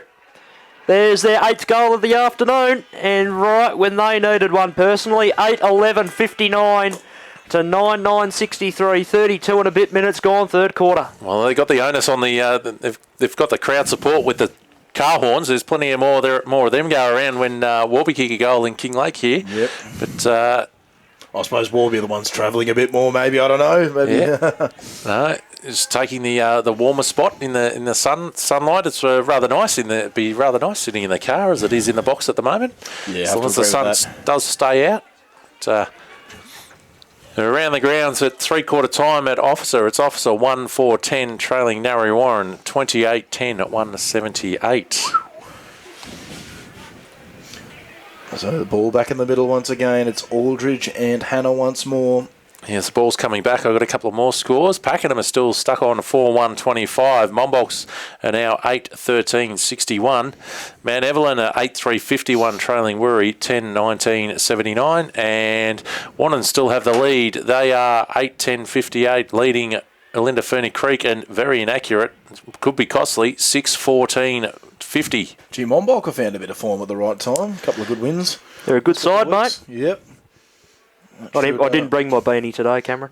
There's their 8th goal of the afternoon. And right when they needed one personally, 8-11-59 to 9-9-63. 32 and a bit minutes gone, third quarter. Well, they got the onus on the... they've got the crowd support with the car horns. There's plenty of more of them go around when Warby kick a goal in Kinglake here. Yep. But I suppose Warby are the ones travelling a bit more, maybe. I don't know. Maybe. Yeah. No, it's taking the warmer spot in the sunlight. It's rather nice be rather nice sitting in the car as it is in the box at the moment. Yeah, as long as the sun does stay out. Around the grounds at 3/4 time at Officer. It's Officer 1-4-10 trailing Narry Warren 28-10 at 178. So the ball back in the middle once again. It's Aldridge and Hannah once more. Yes, the ball's coming back. I've got a couple of more scores. Pakenham are still stuck on 4-1-25. Mombolks are now 8-13-61. Mount Evelyn are 8-3-51 trailing Wirry 10-19-79. And Wannon still have the lead. They are 8-10-58 leading Olinda Ferny Creek and very inaccurate. Could be costly. 6-14-50. Gee, Monbulk have found a bit of form at the right time. A couple of good wins. They're a good side, mate. Yep. I didn't bring my beanie today, Cameron.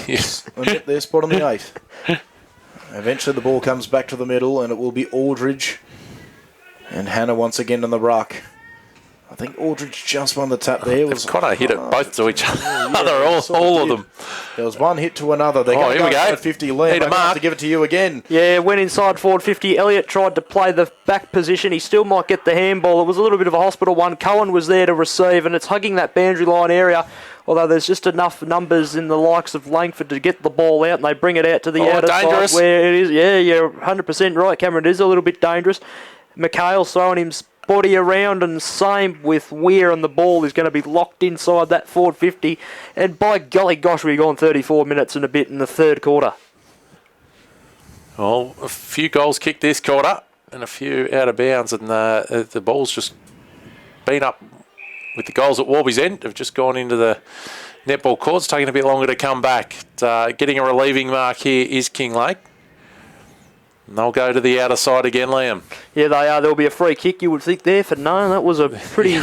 Yes. Get their spot on the 8. Eventually the ball comes back to the middle and it will be Aldridge and Hannah once again in the ruck. I think Aldridge just won the tap there. Connor hit it both to each other, all of them. There was one hit to another. They're going to go inside 50. Liam, I'm have to give it to you again. Yeah, went inside forward 50. Elliott tried to play the back position. He still might get the handball. It was a little bit of a hospital one. Cohen was there to receive, and it's hugging that boundary line area. Although there's just enough numbers in the likes of Langford to get the ball out, and they bring it out to the outer side where it is. Yeah, you're 100% right, Cameron. It is a little bit dangerous. McHale's throwing him body around, and same with Weir, and the ball is going to be locked inside that forward 50. And by golly gosh, we've gone 34 minutes and a bit in the third quarter. Well, a few goals kicked this quarter and a few out of bounds, and the ball's just been up with the goals at Warby's end. Have just gone into the netball courts, taking a bit longer to come back. Getting a relieving mark here is Kinglake. And they'll go to the outer side again, Liam. Yeah, they are. There'll be a free kick, you would think, there for no. That was a pretty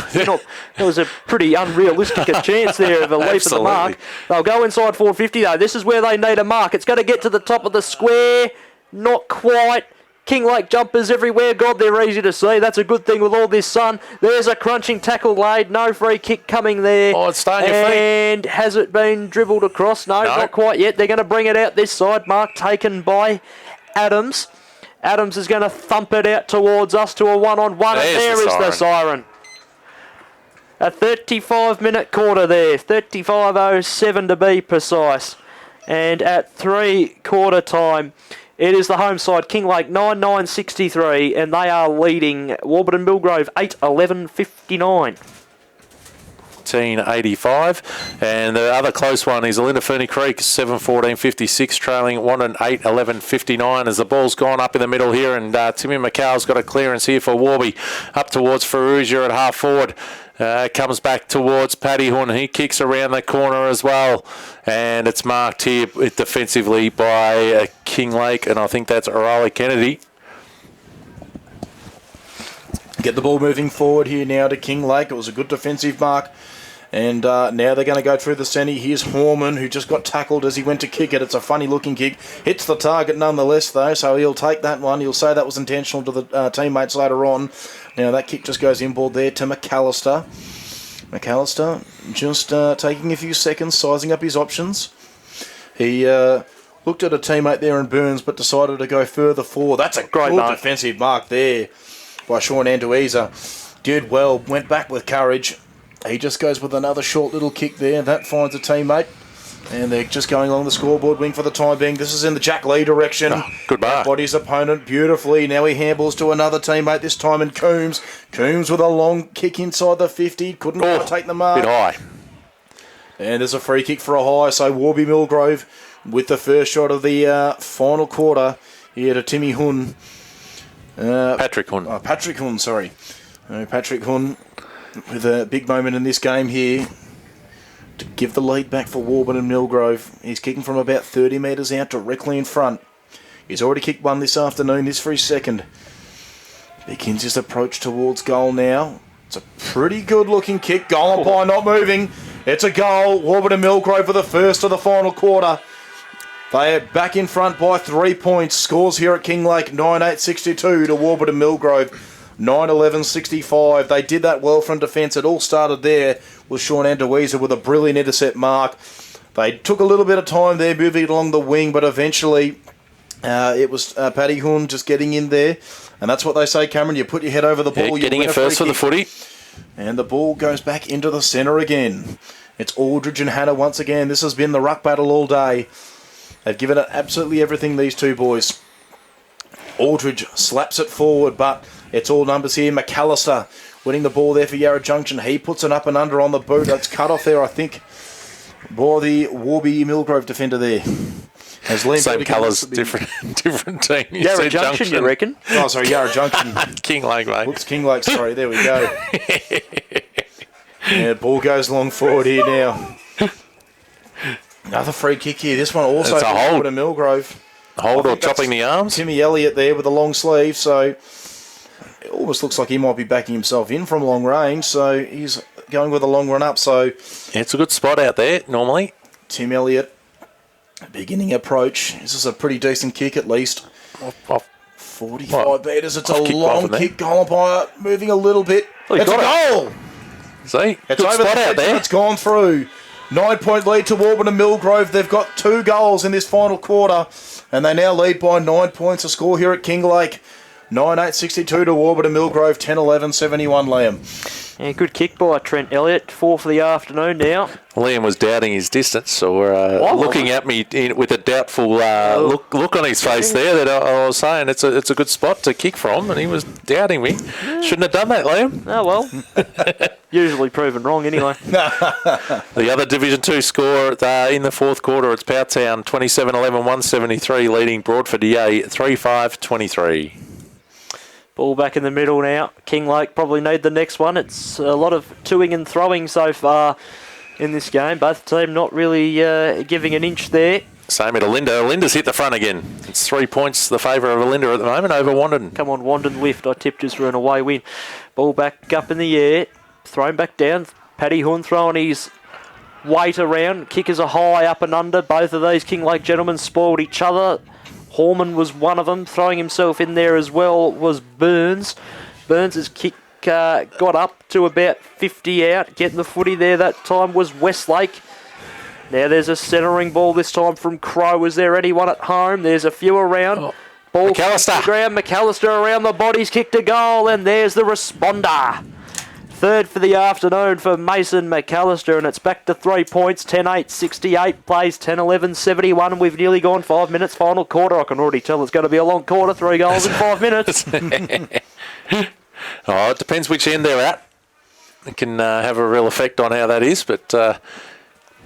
unrealistic chance there of a leap of the mark. They'll go inside 450 though. This is where they need a mark. It's going to get to the top of the square. Not quite. Kinglake jumpers everywhere. God, they're easy to see. That's a good thing with all this sun. There's a crunching tackle laid. No free kick coming there. Oh, it's staying your feet. And has it been dribbled across? No, not quite yet. They're going to bring it out this side. Mark taken by Adams. Adams is going to thump it out towards us to a one-on-one, and there is the siren. A 35-minute quarter there, 35:07 to be precise. And at 3/4 time, it is the home side, Kinglake 9-9-63, and they are leading Warburton Milgrove 8-11-59. 1885, and the other close one is Olinda Ferny Creek 7-14-56 trailing Wannon 8-11-59 as the ball's gone up in the middle here, and Timmy McCall's got a clearance here for Warby up towards Ferrugia at half forward. Comes back towards Paddy Horn. He kicks around the corner as well, and it's marked here defensively by Kinglake, and I think that's O'Reilly Kennedy. Get the ball moving forward here now to Kinglake. It was a good defensive mark. And now they're going to go through the centre. Here's Horman, who just got tackled as he went to kick it. It's a funny-looking kick. Hits the target nonetheless, though, so he'll take that one. He'll say that was intentional to the teammates later on. Now that kick just goes inboard there to McAllister. McAllister just taking a few seconds, sizing up his options. He looked at a teammate there in Burns, but decided to go further forward. That's a great defensive mark there by Sean Anduiza. Did well, went back with courage. He just goes with another short little kick there. That finds a teammate. And they're just going along the scoreboard wing for the time being. This is in the Jack Lee direction. Oh, good mark. Bodies opponent beautifully. Now he handballs to another teammate, this time in Coombs. Coombs with a long kick inside the 50. Couldn't quite take the mark. Bit high. And there's a free kick for a high. So Warby Milgrove with the first shot of the final quarter here to Timmy Hun. Patrick Hun. Patrick Hun, sorry. Patrick Hun with a big moment in this game here to give the lead back for Warburton and Milgrove. He's kicking from about 30 metres out directly in front. He's already kicked one this afternoon, this for his second. Begins his approach towards goal now. It's a pretty good looking kick. Goal umpire not moving. It's a goal. Warburton and Milgrove for the first of the final quarter. They are back in front by 3 points. Scores here at Kinglake, 9-8-62 to Warburton Milgrove, 9-11-65. They did that well from defence. It all started there with Sean Andoiza with a brilliant intercept mark. They took a little bit of time there moving along the wing, but eventually it was Paddy Hoon just getting in there. And that's what they say, Cameron. You put your head over the ball. Getting it first for the footy. And the ball goes back into the centre again. It's Aldridge and Hannah once again. This has been the ruck battle all day. They've given it absolutely everything, these two boys. Aldridge slaps it forward, but it's all numbers here. McAllister winning the ball there for Yarra Junction. He puts it up and under on the boot. That's cut off there, I think, by the Warby Milgrove defender there. Same colours, different team. Yarra Junction, you reckon? Oh, sorry, Yarra Junction. Kinglake, mate. Whoops, Kinglake, sorry. There we go. Yeah, ball goes long forward here now. Another free kick here. This one also a hold. to Milgrove. Hold or chopping the arms. Timmy Elliott there with a long sleeve, so it almost looks like he might be backing himself in from long range, so he's going with a long run up. So yeah, it's a good spot out there, normally. Tim Elliott beginning approach. This is a pretty decent kick at least. 45 metres. It's a long kick. Goal umpire moving a little bit. Oh, it's a goal. See? It's good over spot the out there. It's gone through. 9-point lead to Warburton Milgrove. They've got 2 goals in this final quarter, and they now lead by 9 points. A score here at Kinglake. 9-8-62 to Warburton Milgrove. 10-11-71, Liam. Yeah, good kick by Trent Elliott. 4 for the afternoon now. Liam was doubting his distance, so looking at me with a doubtful look on his face there. That I was saying it's a good spot to kick from, and he was doubting me. Shouldn't have done that, Liam. Oh well, usually proven wrong anyway. The other Division 2 score in the fourth quarter, it's Powtown 27-11-173 leading Broadford DA 3-5-23. Ball back in the middle now. Kinglake probably need the next one. It's a lot of toing and throwing so far in this game. Both teams not really giving an inch there. Same at Alinda. Alinda's hit the front again. It's 3 points the favour of Alinda at the moment over Wandon. Come on, Wandon lift. I tipped us for an away win. Ball back up in the air. Thrown back down. Paddy Horn throwing his weight around. Kickers are high up and under. Both of these Kinglake gentlemen spoiled each other. Horman was one of them. Throwing himself in there as well was Burns. Burns' kick got up to about 50 out. Getting the footy there that time was Westlake. Now there's a centering ball this time from Crow. Is there anyone at home? There's a few around. Ball McAllister. to the ground. McAllister around the bodies. Kicked a goal. And there's the responder. Third for the afternoon for Mason McAllister, and it's back to 3 points, 10-8-68, plays 10-11-71. We've nearly gone 5 minutes, final quarter. I can already tell it's going to be a long quarter, 3 goals in 5 minutes. It depends which end they're at. It can have a real effect on how that is, but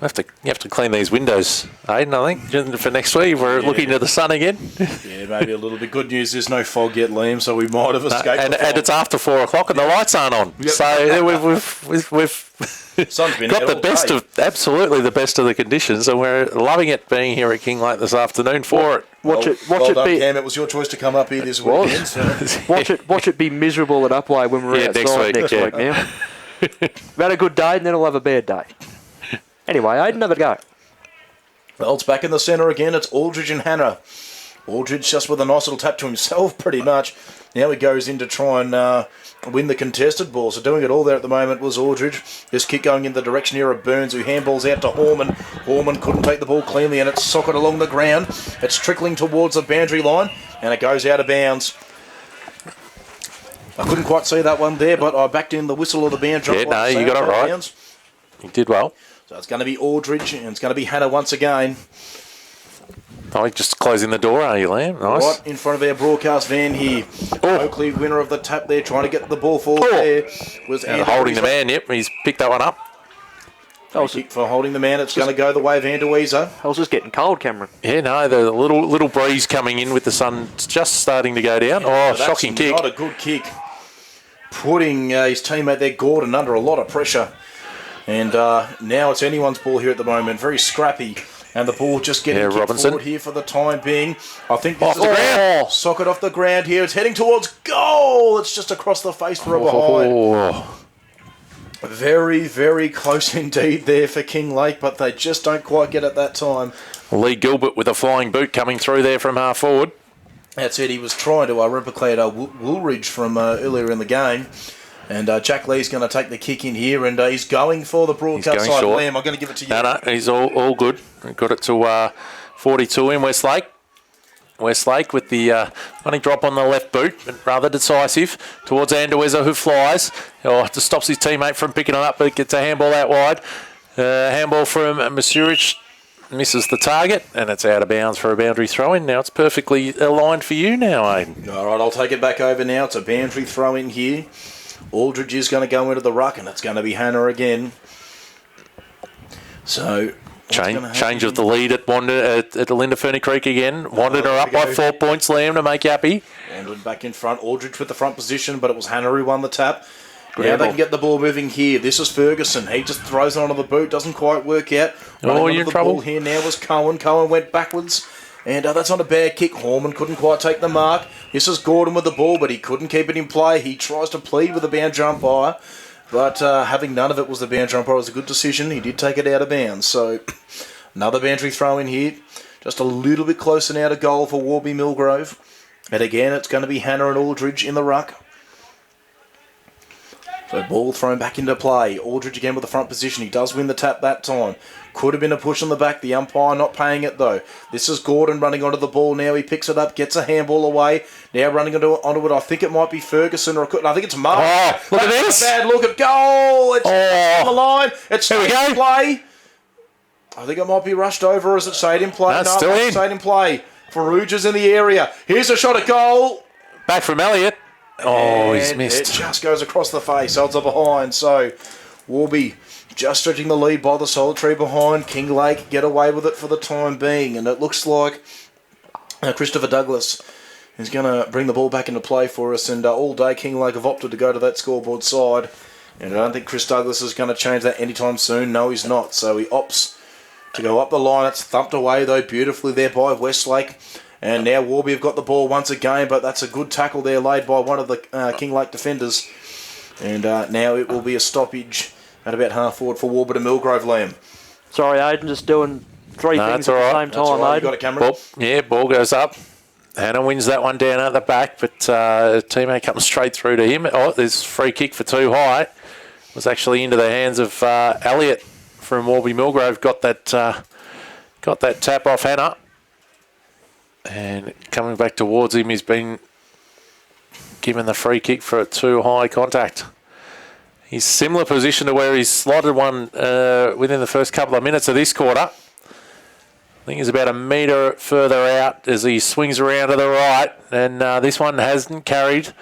you have to clean these windows, Aidan, I think, for next week. We're looking to the sun again. Yeah, maybe a little bit. Good news, there's no fog yet, Liam, so we might have escaped and it's after 4 o'clock and the lights aren't on. Yep. So we've got the best absolutely the best of the conditions, and we're loving it being here at Kinglake this afternoon for it. Watch it be. Cam, it was your choice to come up here this weekend. So. Watch it be miserable at Upway when we're outside next week now. We've had a good day and then we'll have a bad day. Anyway, Aidan, have a go. Well, it's back in the centre again. It's Aldridge and Hannah. Aldridge just with a nice little tap to himself, pretty much. Now he goes in to try and win the contested ball. So doing it all there at the moment was Aldridge. This kick going in the direction here of Burns, who handballs out to Horman. Horman couldn't take the ball cleanly, and it's socket along the ground. It's trickling towards the boundary line, and it goes out of bounds. I couldn't quite see that one there, but I backed in the whistle of the boundary. Yeah, no, you got it right. Bounds. You did well. So it's going to be Aldridge, and it's going to be Hannah once again. Oh, just closing the door, are you, Liam? Nice. Right in front of our broadcast van here. Oakley, winner of the tap there, trying to get the ball forward there. Was holding the man, yep. He's picked that one up. Kick for holding the man. It's going to go the way of Andoiza. I was just getting cold, Cameron. Yeah, no, the little breeze coming in with the sun just starting to go down. Oh, shocking kick. Not a good kick. Putting his teammate there, Gordon, under a lot of pressure. And now it's anyone's ball here at the moment. Very scrappy. And the ball just getting kicked forward here for the time being. I think this is the ground. Socket off the ground here. It's heading towards goal. It's just across the face for a behind. Very, very close indeed there for Kinglake, but they just don't quite get it that time. Lee Gilbert with a flying boot coming through there from half forward. That's it. He was trying to replicate Woolridge from earlier in the game. And Jack Lee's going to take the kick in here, and he's going for the broadcast side. Liam, I'm going to give it to you. No, he's all good. Got it to 42 in Westlake. Westlake with the money drop on the left boot, but rather decisive towards Andueza, who flies. Just stops his teammate from picking it up, but gets a handball out wide. Handball from Masurich. Misses the target, and it's out of bounds for a boundary throw-in. Now it's perfectly aligned for you now, Aiden. All right, I'll take it back over now. It's a boundary throw-in here. Aldridge is going to go into the ruck, and it's going to be Hannah again. So change of the lead at Linda Ferny Creek again. Wandered her up by 4 points, Liam, to make you happy. And back in front, Aldridge with the front position, but it was Hannah who won the tap. Now they can get the ball moving here. This is Ferguson. He just throws it onto the boot. Doesn't quite work out. You're in trouble. Ball here now was Cohen. Cohen went backwards. And that's on a bad kick. Horman couldn't quite take the mark. This is Gordon with the ball, but he couldn't keep it in play. He tries to plead with the boundary umpire. But having none of it was the boundary umpire. It was a good decision. He did take it out of bounds. So another boundary throw in here. Just a little bit closer now to goal for Warby Milgrove. And again, it's going to be Hannah and Aldridge in the ruck. So ball thrown back into play. Aldridge again with the front position. He does win the tap that time. Could have been a push on the back. The umpire not paying it though. This is Gordon running onto the ball now. He picks it up, gets a handball away. Now running onto it. I think it might be Ferguson or I think it's Mark. Oh, look at this. Bad look at goal. It's on the line. It's stayed in play. I think it might be rushed over, or is it stayed in play? No, still in. Stayed in play. Farouja's in the area. Here's a shot at goal. Back from Elliott. Oh, he's missed. It just goes across the face. Odds are behind. So Warby just stretching the lead by the solitary behind. Kinglake get away with it for the time being. And it looks like Christopher Douglas is going to bring the ball back into play for us. And all day Kinglake have opted to go to that scoreboard side. And I don't think Chris Douglas is going to change that anytime soon. No, he's not. So he opts to go up the line. It's thumped away, though, beautifully there by Westlake. And now Warby have got the ball once again, but that's a good tackle there laid by one of the Kinglake defenders. And now it will be a stoppage at about half forward for Warburton and Milgrove, Liam. Sorry, Aiden, just doing three things at the same time, right. Aiden. You got it, Cameron? Ball goes up. Hannah wins that one down at the back, but teammate comes straight through to him. Oh, there's free kick for too high. It was actually into the hands of Elliott from Warby Milgrove. Got that tap off Hannah. And coming back towards him, he's been given the free kick for a too high contact. He's similar position to where he's slotted one within the first couple of minutes of this quarter. I think he's about a metre further out as he swings around to the right. And this one hasn't carried.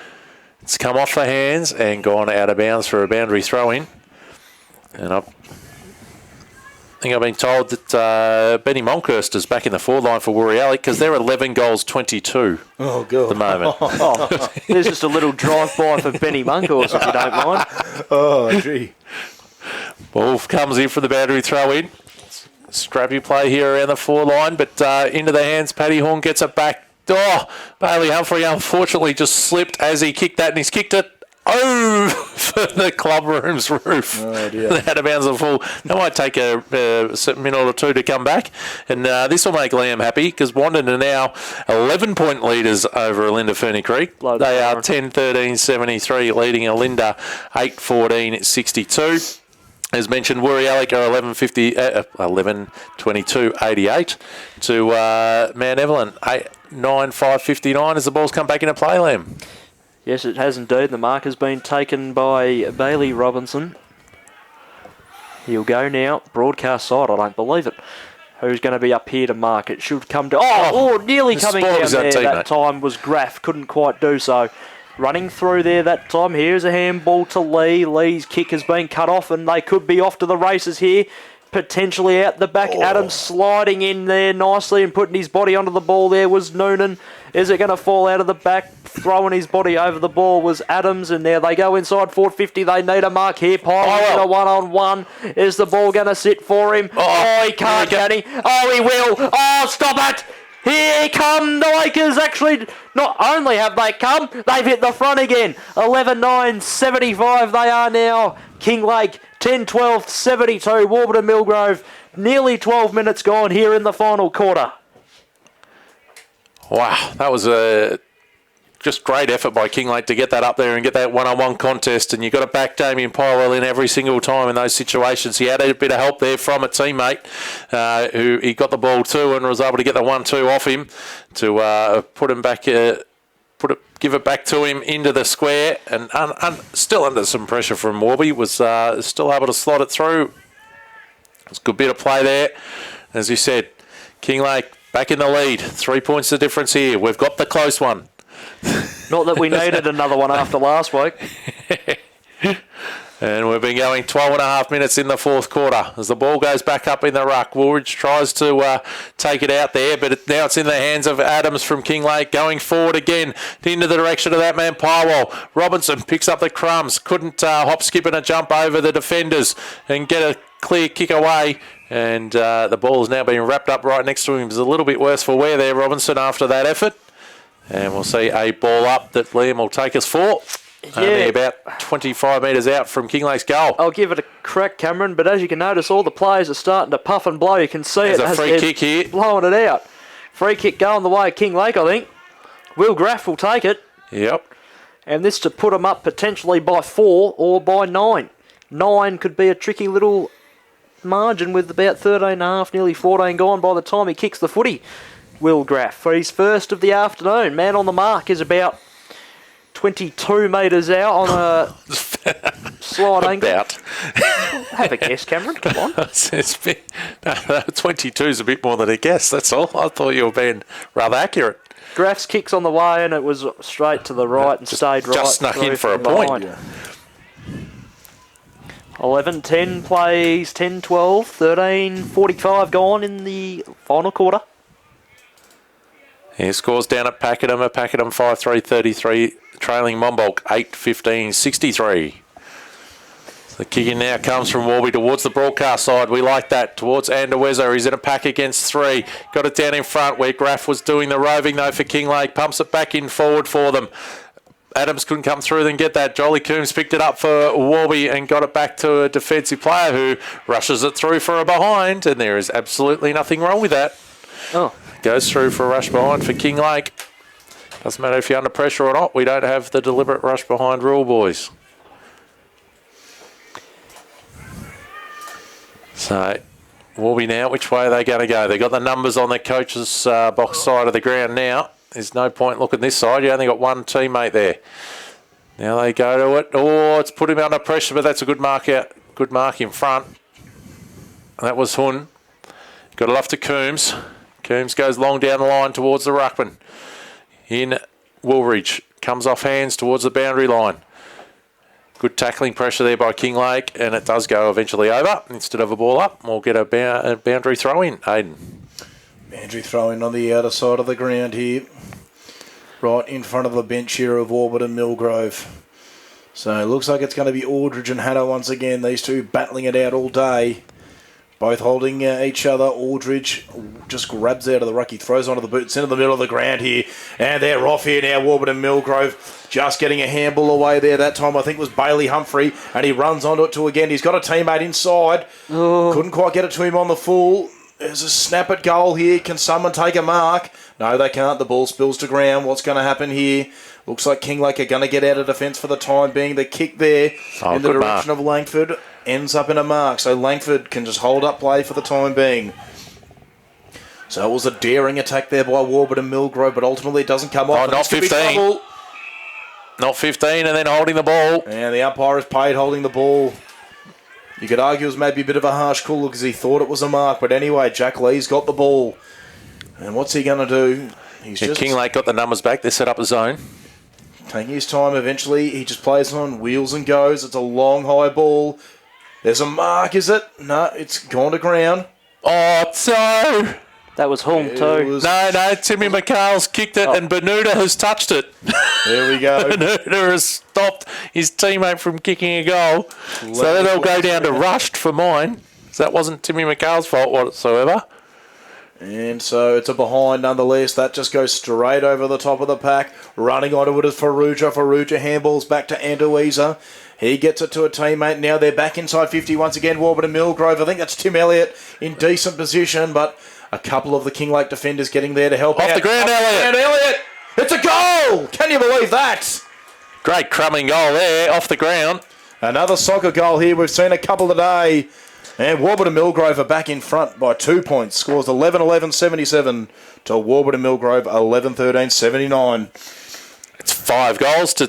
It's come off the hands and gone out of bounds for a boundary throw-in. And I think I've been told that Benny Monkhurst is back in the forward line for Woorielli because they're 11 goals 22 at the moment. There's just a little drive-by for Benny Monkhurst, if you don't mind. Oh, gee. Wolf comes in for the boundary throw-in. Scrappy play here around the forward line, but into the hands. Paddy Horn gets it back. Oh, Bailey Humphrey unfortunately just slipped as he kicked that, and he's kicked it for the club room's roof. Oh, dear. Out of bounds of full. That might take a minute or two to come back. And this will make Liam happy because Wandon are now 11-point leaders over Alinda Ferny Creek. They are 10-13-73, leading Alinda 8-14-62. As mentioned, Woorielli are 11-22-88 to Mount Evelyn 9-5-59 as the ball's come back into play, Liam. Yes, it has indeed. The mark has been taken by Bailey Robinson. He'll go now. Broadcast side, I don't believe it. Who's going to be up here to mark? It should come to... nearly coming down there. That time was Graff. Couldn't quite do so. Running through there that time. Here's a handball to Lee. Lee's kick has been cut off and they could be off to the races here. Potentially out the back. Adams sliding in there nicely and putting his body onto the ball there was Noonan. Is it going to fall out of the back? Throwing his body over the ball was Adams, and there they go inside 450. They need a mark here. Piling in a one-on-one. Is the ball going to sit for him? Oh, he can't, can he? Oh, he will. Oh, stop it! Here come the Lakers. Actually, not only have they come, they've hit the front again. 11-9-75 they are now. Kinglake 10-12-72. Warburton Milgrove. Nearly 12 minutes gone here in the final quarter. Wow, that was a just great effort by Kinglake to get that up there and get that one-on-one contest. And you've got to back Damien Pyrewell in every single time in those situations. He had a bit of help there from a teammate who he got the ball to and was able to get the 1-2 off him to put him back. Give it back to him into the square, and still under some pressure from Warby, was still able to slot it through. It's a good bit of play there. As you said, Kinglake back in the lead. 3 points the difference here. We've got the close one. Not that we needed another one after last week. And we've been going 12 and a half minutes in the fourth quarter. As the ball goes back up in the ruck, Woolridge tries to take it out there, but now it's in the hands of Adams from Kinglake, going forward again into the direction of that man Pyrewell. Robinson picks up the crumbs, couldn't hop, skip and a jump over the defenders and get a clear kick away. And the ball is now being wrapped up right next to him. It's a little bit worse for wear there, Robinson, after that effort. And we'll see a ball up that Liam will take us for. Only about 25 metres out from Kinglake's goal. I'll give it a crack, Cameron, but as you can notice, all the players are starting to puff and blow. You can see There's a free kick here. Blowing it out. Free kick going the way of Kinglake, I think. Will Graff will take it. Yep. And this to put them up potentially by 4 or by 9. 9 could be a tricky little margin with about 13.5, nearly 14 gone by the time he kicks the footy. Will Graff for his first of the afternoon. Man on the mark is about 22 metres out on a slight angle. About. Have a guess, Cameron. Come on. 22 is a bit more than a guess, that's all. I thought you were being rather accurate. Graff's kicks on the way and it was straight to the right and stayed right. Just snuck in for a point. Yeah. 11-10 plays, 10-12, 13-45 gone in the final quarter. He scores down at Pakenham. 5-3-33, trailing Monbulk 8-15-63. The kick in now comes from Warby towards the broadcast side. We like that. Towards Anderwezo. He's in a pack against 3. Got it down in front where Graff was doing the roving though for Kinglake. Pumps it back in forward for them. Adams couldn't come through and get that. Jolly Coombs picked it up for Warby and got it back to a defensive player who rushes it through for a behind, and there is absolutely nothing wrong with that. Oh. Goes through for a rush behind for Kinglake. Doesn't matter if you're under pressure or not. We don't have the deliberate rush behind rule, boys. So, Warby now, which way are they going to go? They've got the numbers on the coach's box side of the ground now. There's no point looking this side. You only got one teammate there. Now they go to it. Oh, it's put him under pressure, but that's a good mark out. Good mark in front. That was Hun. Got it off to Coombs. Coombs goes long down the line towards the ruckman. In Woolridge. Comes off hands towards the boundary line. Good tackling pressure there by Kinglake, and it does go eventually over. Instead of a ball up, we'll get a boundary throw in. Aiden. Boundary throw in on the outer side of the ground here. Right in front of the bench here of Warburton Milgrove. So it looks like it's going to be Aldridge and Hanna once again. These two battling it out all day. Both holding each other. Aldridge just grabs out of the ruck. He throws onto the boots into the middle of the ground here. And they're off here now. Warburton Milgrove just getting a handball away there. That time I think was Bailey Humphrey. And he runs onto it to again. He's got a teammate inside. Oh. Couldn't quite get it to him on the full. There's a snap at goal here. Can someone take a mark? No, they can't. The ball spills to ground. What's going to happen here? Looks like Kinglake are going to get out of defence for the time being. The kick there in the direction of Langford ends up in a mark. So Langford can just hold up play for the time being. So it was a daring attack there by Warburton Milgrove, but ultimately it doesn't come off. Oh, not 15. Not 15 and then holding the ball. And the umpire is paid holding the ball. You could argue it was maybe a bit of a harsh call because he thought it was a mark. But anyway, Jack Lee's got the ball. And what's he going to do? Kinglake got the numbers back. They set up a zone. Taking his time eventually. He just plays on, wheels and goes. It's a long, high ball. There's a mark, is it? No, it's gone to ground. Oh, so... That was Hung too. No, Timmy McHale's kicked it and Bermuda has touched it. There we go. Bermuda has stopped his teammate from kicking a goal. So that'll go down to rushed for mine. So that wasn't Timmy McHale's fault whatsoever. And so it's a behind nonetheless. That just goes straight over the top of the pack. Running onto it is Faruja. Faruja handballs back to Anduiza. He gets it to a teammate. Now they're back inside 50 once again. Warburton and Milgrove. I think that's Tim Elliott in decent position, but a couple of the Kinglake defenders getting there to help Off out. the ground, Elliott. Elliott! It's a goal! Can you believe that? Great crumbing goal there, off the ground. Another soccer goal here. We've seen a couple today. And Warburton and Milgrove are back in front by 2 points. Scores 11-11-77 to Warburton and Milgrove 11-13-79. It's 5 goals to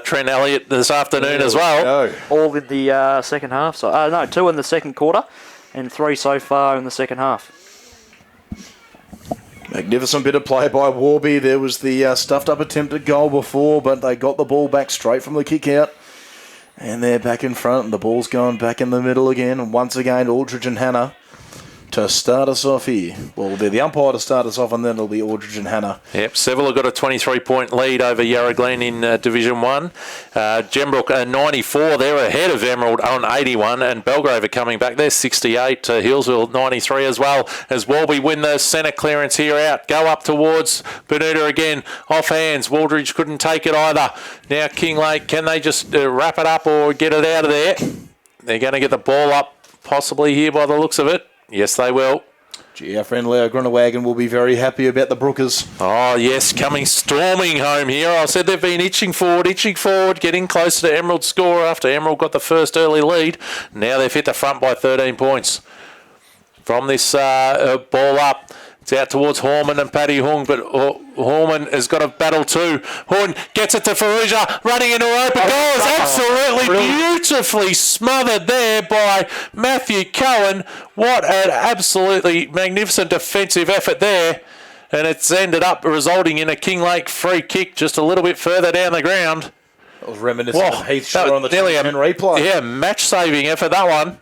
Trent Elliott this afternoon as well. All in the second half. So no, 2 in the second quarter and 3 so far in the second half. Magnificent bit of play by Warby. There was the stuffed up attempted goal before, but they got the ball back straight from the kick out. And they're back in front, and the ball's going back in the middle again. And once again, Aldridge and Hannah to start us off here. Well, they're the umpire to start us off, and then it'll be Aldridge and Hannah. Yep, Seville have got a 23-point lead over Yarra Glen in Division 1. Gembrook 94, they're ahead of Emerald on 81, and Belgrave are coming back. They're 68 to Hillsville 93 as well, as Walby win the centre clearance here out. Go up towards Bermuda again, off hands. Waldridge couldn't take it either. Now Kinglake, can they just wrap it up or get it out of there? They're going to get the ball up possibly here by the looks of it. Yes, they will. Gee, our friend Leo Grunawagon will be very happy about the Brookers. Oh, yes, coming storming home here. I said they've been itching forward, getting closer to Emerald's score after Emerald got the first early lead. Now they've hit the front by 13 points. From this ball up, it's out towards Horman and Paddy Hung, but Horman has got a battle too. Horn gets it to Faruja, running into open goals. Absolutely beautifully smothered there by Matthew Cohen. What an absolutely magnificent defensive effort there. And it's ended up resulting in a Kinglake free kick just a little bit further down the ground. That was reminiscent of Heath Shaw on the 10 replay. Yeah, match-saving effort, that one.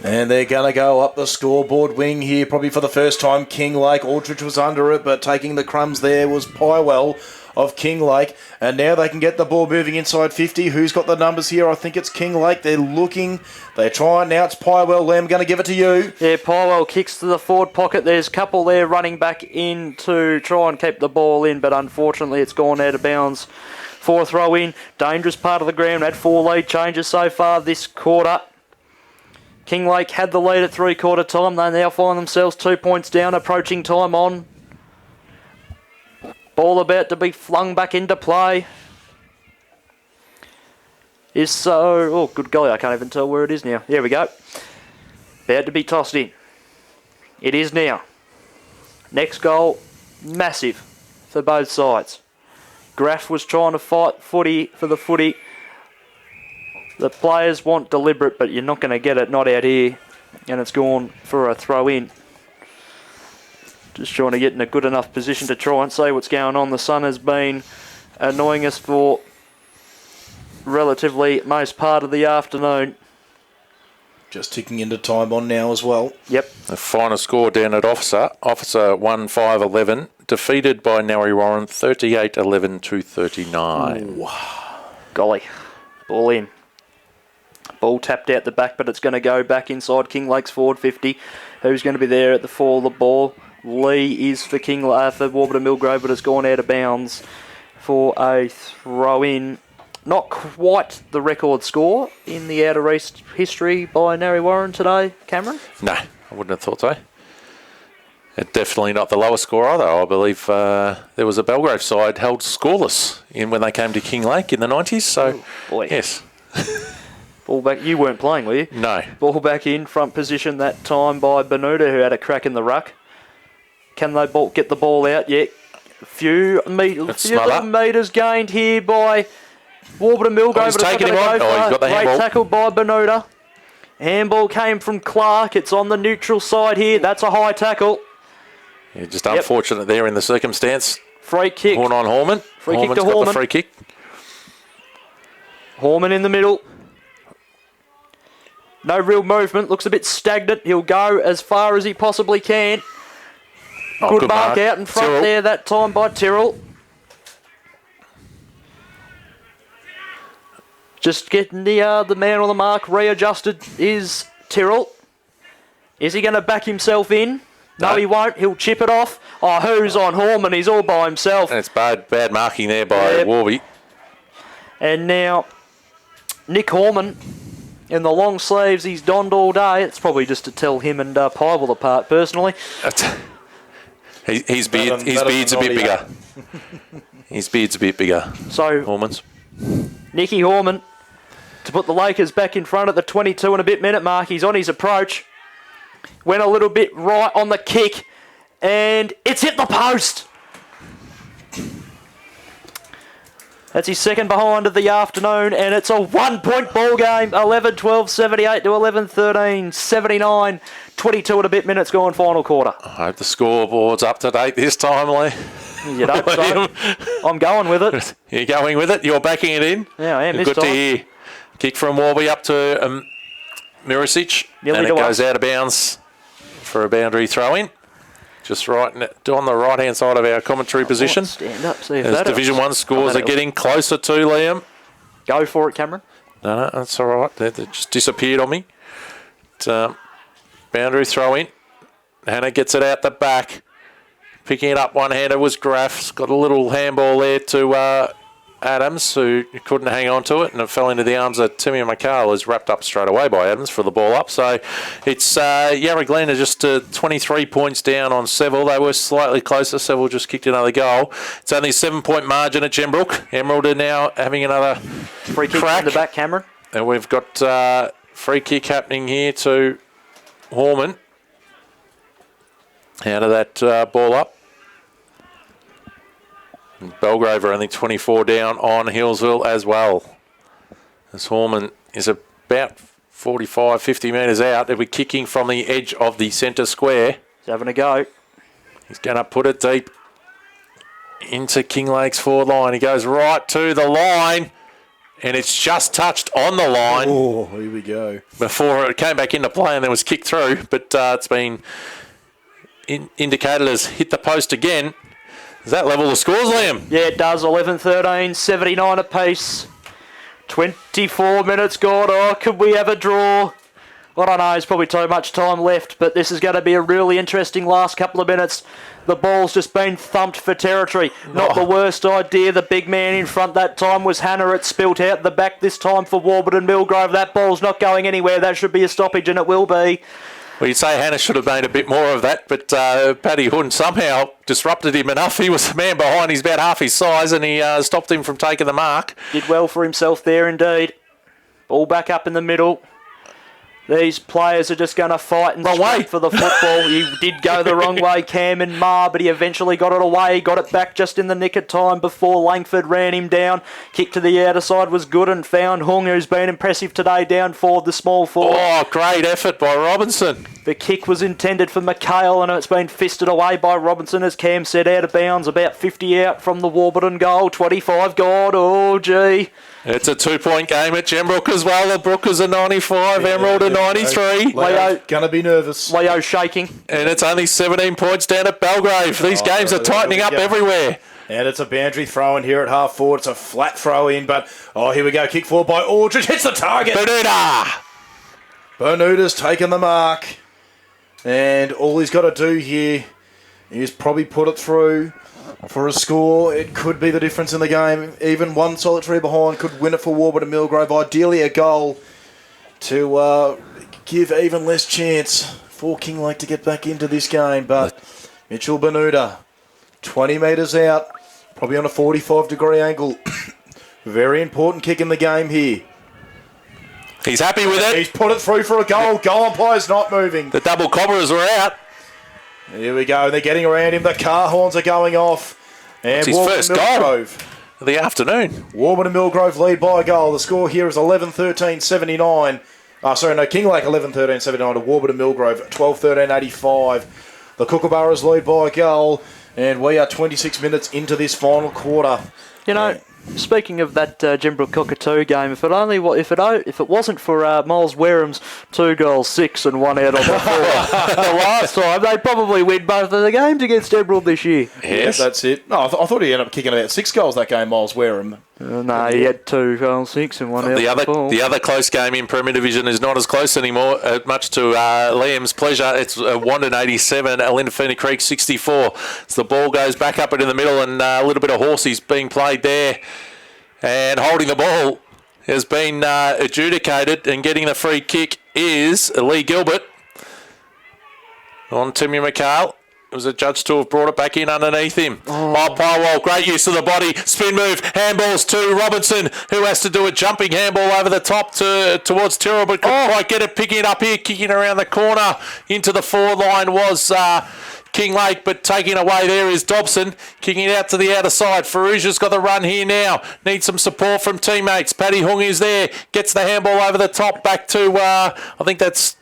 And they're going to go up the scoreboard wing here, probably for the first time. Kinglake, Aldridge was under it, but taking the crumbs there was Pywell of Kinglake. And now they can get the ball moving inside 50. Who's got the numbers here? I think it's Kinglake. They're looking. They try it now. It's Pywell. Lamb going to give it to you. Yeah, Pywell kicks to the forward pocket. There's a couple there running back in to try and keep the ball in, but unfortunately it's gone out of bounds for a throw in. Dangerous part of the ground. Had 4 lead changes so far this quarter. Kinglake had the lead at 3/4 time. They now find themselves 2 points down, approaching time on. Ball about to be flung back into play. Oh, good golly, I can't even tell where it is now. There we go. About to be tossed in. It is now. Next goal, massive for both sides. Graff was trying to fight footy for the footy. The players want deliberate, but you're not going to get it, not out here. And it's gone for a throw in. Just trying to get in a good enough position to try and see what's going on. The sun has been annoying us for relatively most part of the afternoon. Just ticking into time on now as well. Yep. The final score down at Officer 1-5-11, defeated by Narry Warren 38-11 to 39. Golly. Ball in. Ball tapped out the back, but it's going to go back inside Kinglake's forward 50. Who's going to be there at the fall of the ball? Lee is for for Warburton Milgrove, but has gone out of bounds for a throw-in. Not quite the record score in the Outer East history by Narry Warren today, Cameron? No, I wouldn't have thought so. Definitely not the lowest score either. I believe there was a Belgrave side held scoreless when they came to Kinglake in the 90s. So, boy. Yes. Ball back. You weren't playing, were you? No. Ball back in, front position that time by Bermuda, who had a crack in the ruck. Can they get the ball out? Yeah. A few metres gained here by Warburton Milgrove. He's taking him on. He's got the handball. Great tackle by Bermuda. Handball came from Clark. It's on the neutral side here. That's a high tackle. Yeah, just unfortunate there in the circumstance. Free kick. Horn on Horman. Free kick to got Horman. the free kick. Horman in the middle. No real movement. Looks a bit stagnant. He'll go as far as he possibly can. Good mark out in front Tyrrell. There that time by Tyrrell. Just getting the man on the mark readjusted is Tyrrell. Is he going to back himself in? No, he won't. He'll chip it off. Oh, who's on Horman? He's all by himself. And it's bad marking there by Warby. And now, Nick Horman, in the long sleeves he's donned all day. It's probably just to tell him and Pybel apart, personally. His beard's a bit bigger. His beard's a bit bigger. So, Horman's. Nicky Horman, to put the Lakers back in front at the 22 and a bit minute mark. He's on his approach. Went a little bit right on the kick. And it's hit the post. That's his second behind of the afternoon, and it's a 1-point ball game. 11-12, 78 to 11-13, 79, 22 and a bit minutes gone final quarter. I hope the scoreboard's up to date this time, Lee. You'd hope so. I'm going with it. You're going with it? You're backing it in? Yeah, I am. Good to hear. Kick from Warby up to Mirisic, and it goes out of bounds for a boundary throw-in. Just right on the right-hand side of our commentary position. Stand up, see if as Division 1 scores are getting closer to Liam. Go for it, Cameron. No, that's all right. They just disappeared on me. Boundary throw-in. Hannah gets it out the back. Picking it up one-hander was Graff's. Got a little handball there to Adams, who couldn't hang on to it, and it fell into the arms of Timmy McCall, who's wrapped up straight away by Adams for the ball up. So it's Yarra Glen are just 23 points down on Seville. They were slightly closer. Seville just kicked another goal. It's only a 7-point margin at Gembrook. Emerald are now having another free kick in the back, Cameron. And we've got free kick happening here to Horman. Out of that ball up. Belgrave are only 24 down on Hillsville as well. As Horman is about 45, 50 metres out. They'll be kicking from the edge of the centre square. He's having a go. He's going to put it deep into Kinglake's forward line. He goes right to the line, and it's just touched on the line. Oh, here we go. Before it came back into play and then was kicked through, but it's been indicated as hit the post again. Does that level the scores, Liam? Yeah, it does. 11-13, 79 apiece. 24 minutes gone. Oh, could we have a draw? I don't know. There's probably too much time left, but this is going to be a really interesting last couple of minutes. The ball's just been thumped for territory. Not the worst idea. The big man in front that time was Hannah. It spilt out the back this time for Warburton Milgrove. That ball's not going anywhere. That should be a stoppage, and it will be. Well, you'd say Hannah should have made a bit more of that, but Paddy Hood somehow disrupted him enough. He was the man behind. He's about half his size, and he stopped him from taking the mark. Did well for himself there, indeed. Ball back up in the middle. These players are just going to fight and strike for the football. He did go the wrong way, Cam and Ma, but he eventually got it away. Got it back just in the nick of time before Langford ran him down. Kick to the outer side was good and found Hung, who's been impressive today down forward, the small forward. Oh, great effort by Robinson. The kick was intended for McHale, and it's been fisted away by Robinson, as Cam said, out of bounds, about 50 out from the Warburton goal, 25 gone. Oh, gee. It's a 2-point game at Gembrook as well. The Brookers are 95, Emerald are 93. Leo going to be nervous. Leo shaking. And it's only 17 points down at Belgrave. These games are tightening up everywhere. And it's a boundary throw in here at half forward. It's a flat throw in, but here we go. Kick forward by Aldridge. Hits the target. Bermuda's taken the mark. And all he's got to do here is probably put it through for a score. It could be the difference in the game. Even one solitary behind could win it for Warburton Milgrove. Ideally a goal to give even less chance for Kinglake to get back into this game. But Mitchell Bermuda, 20 metres out, probably on a 45-degree angle. Very important kick in the game here. He's happy with it. He's put it through for a goal. Goal umpire's not moving. The double cobblers are out. Here we go. They're getting around him. The car horns are going off. And it's his first goal of the afternoon. Warburton Milgrove lead by a goal. The score here is 11-13, 79. Kinglake 11-13, 79 to Warburton Milgrove 12-13, 85. The Kookaburras lead by a goal. And we are 26 minutes into this final quarter. You know, Speaking of that Gembrook Cockatoo game, if it wasn't for Miles Wareham's 2 goals, 6 and 1 out on the floor the last time, they'd probably win both of the games against Gembrook this year. Yes, that's it. No, I thought he ended up kicking about 6 goals that game, Miles Wareham. No, he had 2 goals, 6 and 1 out The other close game in Premier Division is not as close anymore, much to Liam's pleasure. It's Wandon 87, Lindafina Creek 64. So the ball goes back up into the middle and a little bit of horsies being played there. And holding the ball has been adjudicated, and getting the free kick is Lee Gilbert on Timmy McHale. It was a judge to have brought it back in underneath him. Pywell, great use of the body. Spin move. Handballs to Robinson, who has to do a jumping handball over the top towards Tyrrell, but couldn't quite get it. Picking it up here, kicking around the corner into the forward line was Kinglake, but taking away there is Dobson, kicking it out to the outer side. Farouja's got the run here now. Needs some support from teammates. Paddy Hung is there. Gets the handball over the top back to, I think that's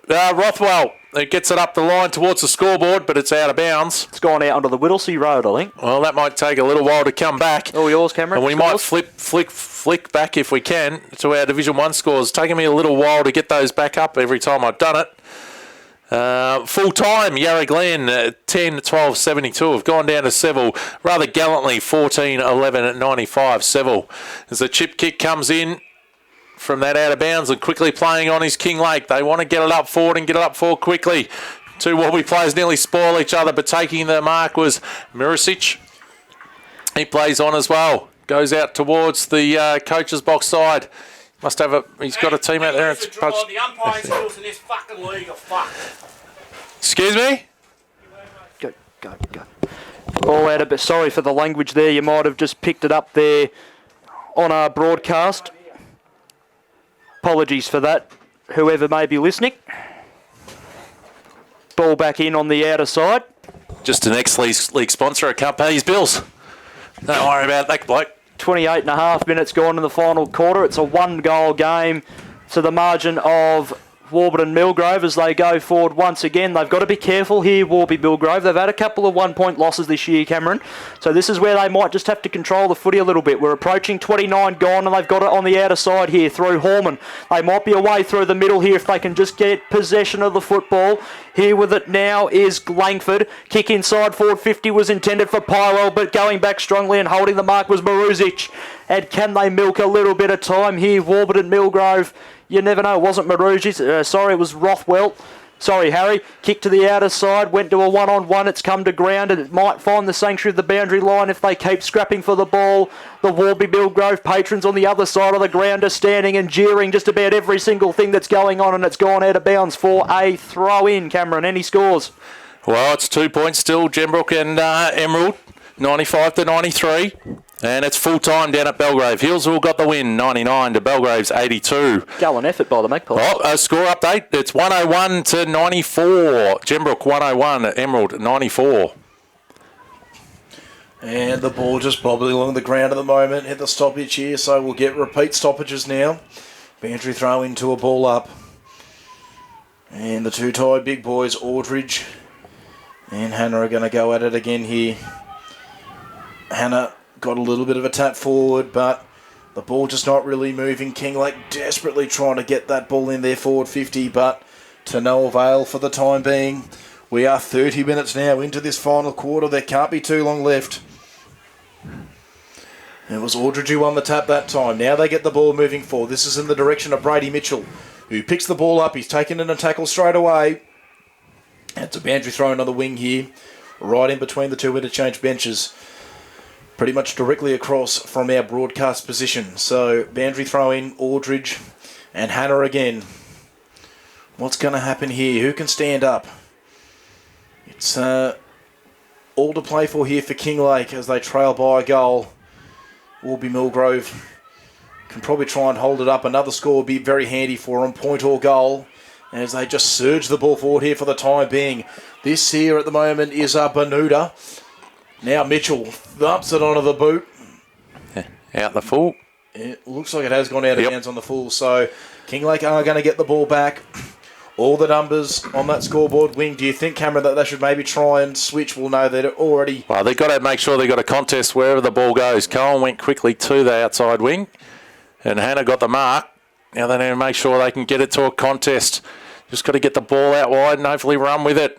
Rothwell. It gets it up the line towards the scoreboard, but it's out of bounds. It's gone out onto the Whittlesea Road, I think. Well, that might take a little while to come back. All yours, Cameron. And we might flick back if we can to our Division 1 scores. It's taken me a little while to get those back up every time I've done it. Full time, Yarra Glen 10-12-72 have gone down to Seville rather gallantly 14-11-95 Seville. As the chip kick comes in from that out of bounds and quickly playing on is Kinglake. They want to get it up forward and get it up forward quickly. Two Warby players nearly spoil each other, but taking the mark was Mirisic. He plays on as well. Goes out towards the coach's box side. Must have he's got a team out there. The umpiring skills in this fucking league are fucked. Excuse me? Go. All out a bit. Sorry for the language there. You might have just picked it up there on our broadcast. Apologies for that, whoever may be listening. Ball back in on the outer side. Just an ex-league sponsor. I can't pay his bills. Don't worry about that bloke. 28 and a half minutes gone in the final quarter. It's a 1-goal game to the margin of Warburton Milgrove as they go forward once again. They've got to be careful here, Warby Milgrove. They've had a couple of 1-point losses this year, Cameron. So this is where they might just have to control the footy a little bit. We're approaching 29 gone and they've got it on the outer side here through Horman. They might be away through the middle here if they can just get possession of the football. Here with it now is Langford. Kick inside forward 50 was intended for Pyrell, but going back strongly and holding the mark was Maruzic. And can they milk a little bit of time here, Warburton Milgrove? You never know. It wasn't Maruzic. Sorry, it was Rothwell. Sorry, Harry. Kick to the outer side. Went to a one-on-one. It's come to ground and it might find the sanctuary of the boundary line if they keep scrapping for the ball. The Warby Milgrove patrons on the other side of the ground are standing and jeering just about every single thing that's going on, and it's gone out of bounds for a throw-in. Cameron, any scores? Well, it's 2 points still. Gembrook and Emerald, 95-93. And it's full time down at Belgrave. Hillsville got the win, 99 to Belgrave's 82. Gallant effort by the Magpies. Oh, a score update. It's 101-94. Gembrook 101, Emerald 94. And the ball just bobbling along the ground at the moment. Hit the stoppage here, so we'll get repeat stoppages now. Bantry throw into a ball up. And the two tied big boys, Aldridge and Hannah, are going to go at it again here. Hannah got a little bit of a tap forward, but the ball just not really moving. Kinglake desperately trying to get that ball in there forward 50, but to no avail for the time being. We are 30 minutes now into this final quarter. There can't be too long left. It was Aldridge who won the tap that time. Now they get the ball moving forward. This is in the direction of Brady Mitchell, who picks the ball up. He's taken in a tackle straight away. It's a boundary thrown on the wing here, right in between the two interchange benches. Pretty much directly across from our broadcast position. So, boundary throw in, Aldridge and Hannah again. What's going to happen here? Who can stand up? It's all to play for here for Kinglake as they trail by a goal. Warby Milgrove can probably try and hold it up. Another score would be very handy for them, point or goal, as they just surge the ball forward here for the time being. This here at the moment is Banuda. Now Mitchell thumps it onto the boot. Out the full. It looks like it has gone out of bounds on the full. So Kinglake are going to get the ball back. all the numbers on that scoreboard. Wing, do you think, Cameron, that they should maybe try and switch? We'll know that it already... Well, they've got to make sure they've got a contest wherever the ball goes. Cohen went quickly to the outside wing, and Hannah got the mark. Now they need to make sure they can get it to a contest. Just got to get the ball out wide and hopefully run with it.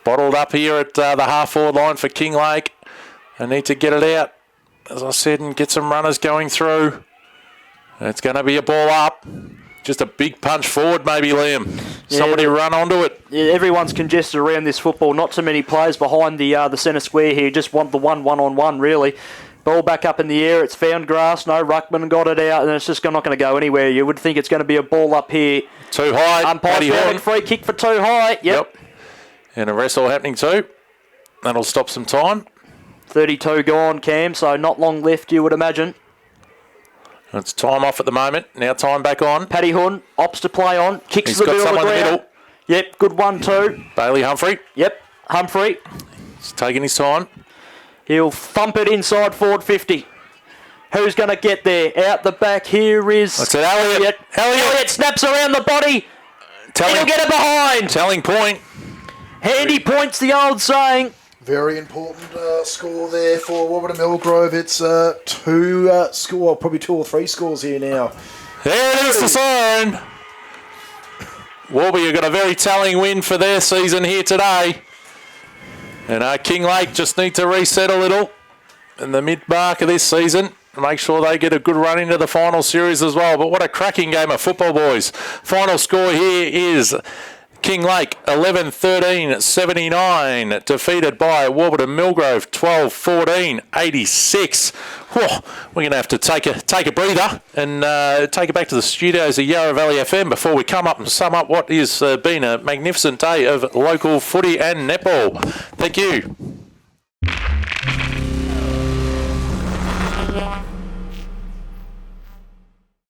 Bottled up here at the half-forward line for Kinglake. They need to get it out, as I said, and get some runners going through. It's going to be a ball up. Just a big punch forward, maybe, Liam. Somebody run onto it. Yeah, everyone's congested around this football. Not too many players behind the centre square here. Just want the one-on-one, really. Ball back up in the air. It's found grass. No ruckman got it out, and it's just not going to go anywhere. You would think it's going to be a ball up here. Too high. Umpire's found free kick for too high. Yep. And a wrestle happening too. That'll stop some time. 32 gone, Cam, so not long left, you would imagine. It's time off at the moment. Now time back on. Paddy Hun, ops to play on. Kicks He's the got middle of someone the in the ground. middle. Yep, good 1-2. Bailey Humphrey. Yep, Humphrey. He's taking his time. He'll thump it inside forward 50. Who's going to get there? Out the back here is... That's it, Elliott. Elliott snaps around the body. He'll get it behind. Telling point. Handy points, the old saying. Very important score there for Warburton Milgrove. It's probably 2 or 3 scores here now. There it is, the sign. Warby have got a very telling win for their season here today. And Kinglake just need to reset a little in the mid-mark of this season. Make sure they get a good run into the final series as well. But what a cracking game of football, boys. Final score here is Kinglake 11-13-79, defeated by Warburton Milgrove 12-14-86. Whoa, we're going to have to take a breather and take it back to the studios of Yarra Valley FM before we come up and sum up what has been a magnificent day of local footy and netball. Thank you.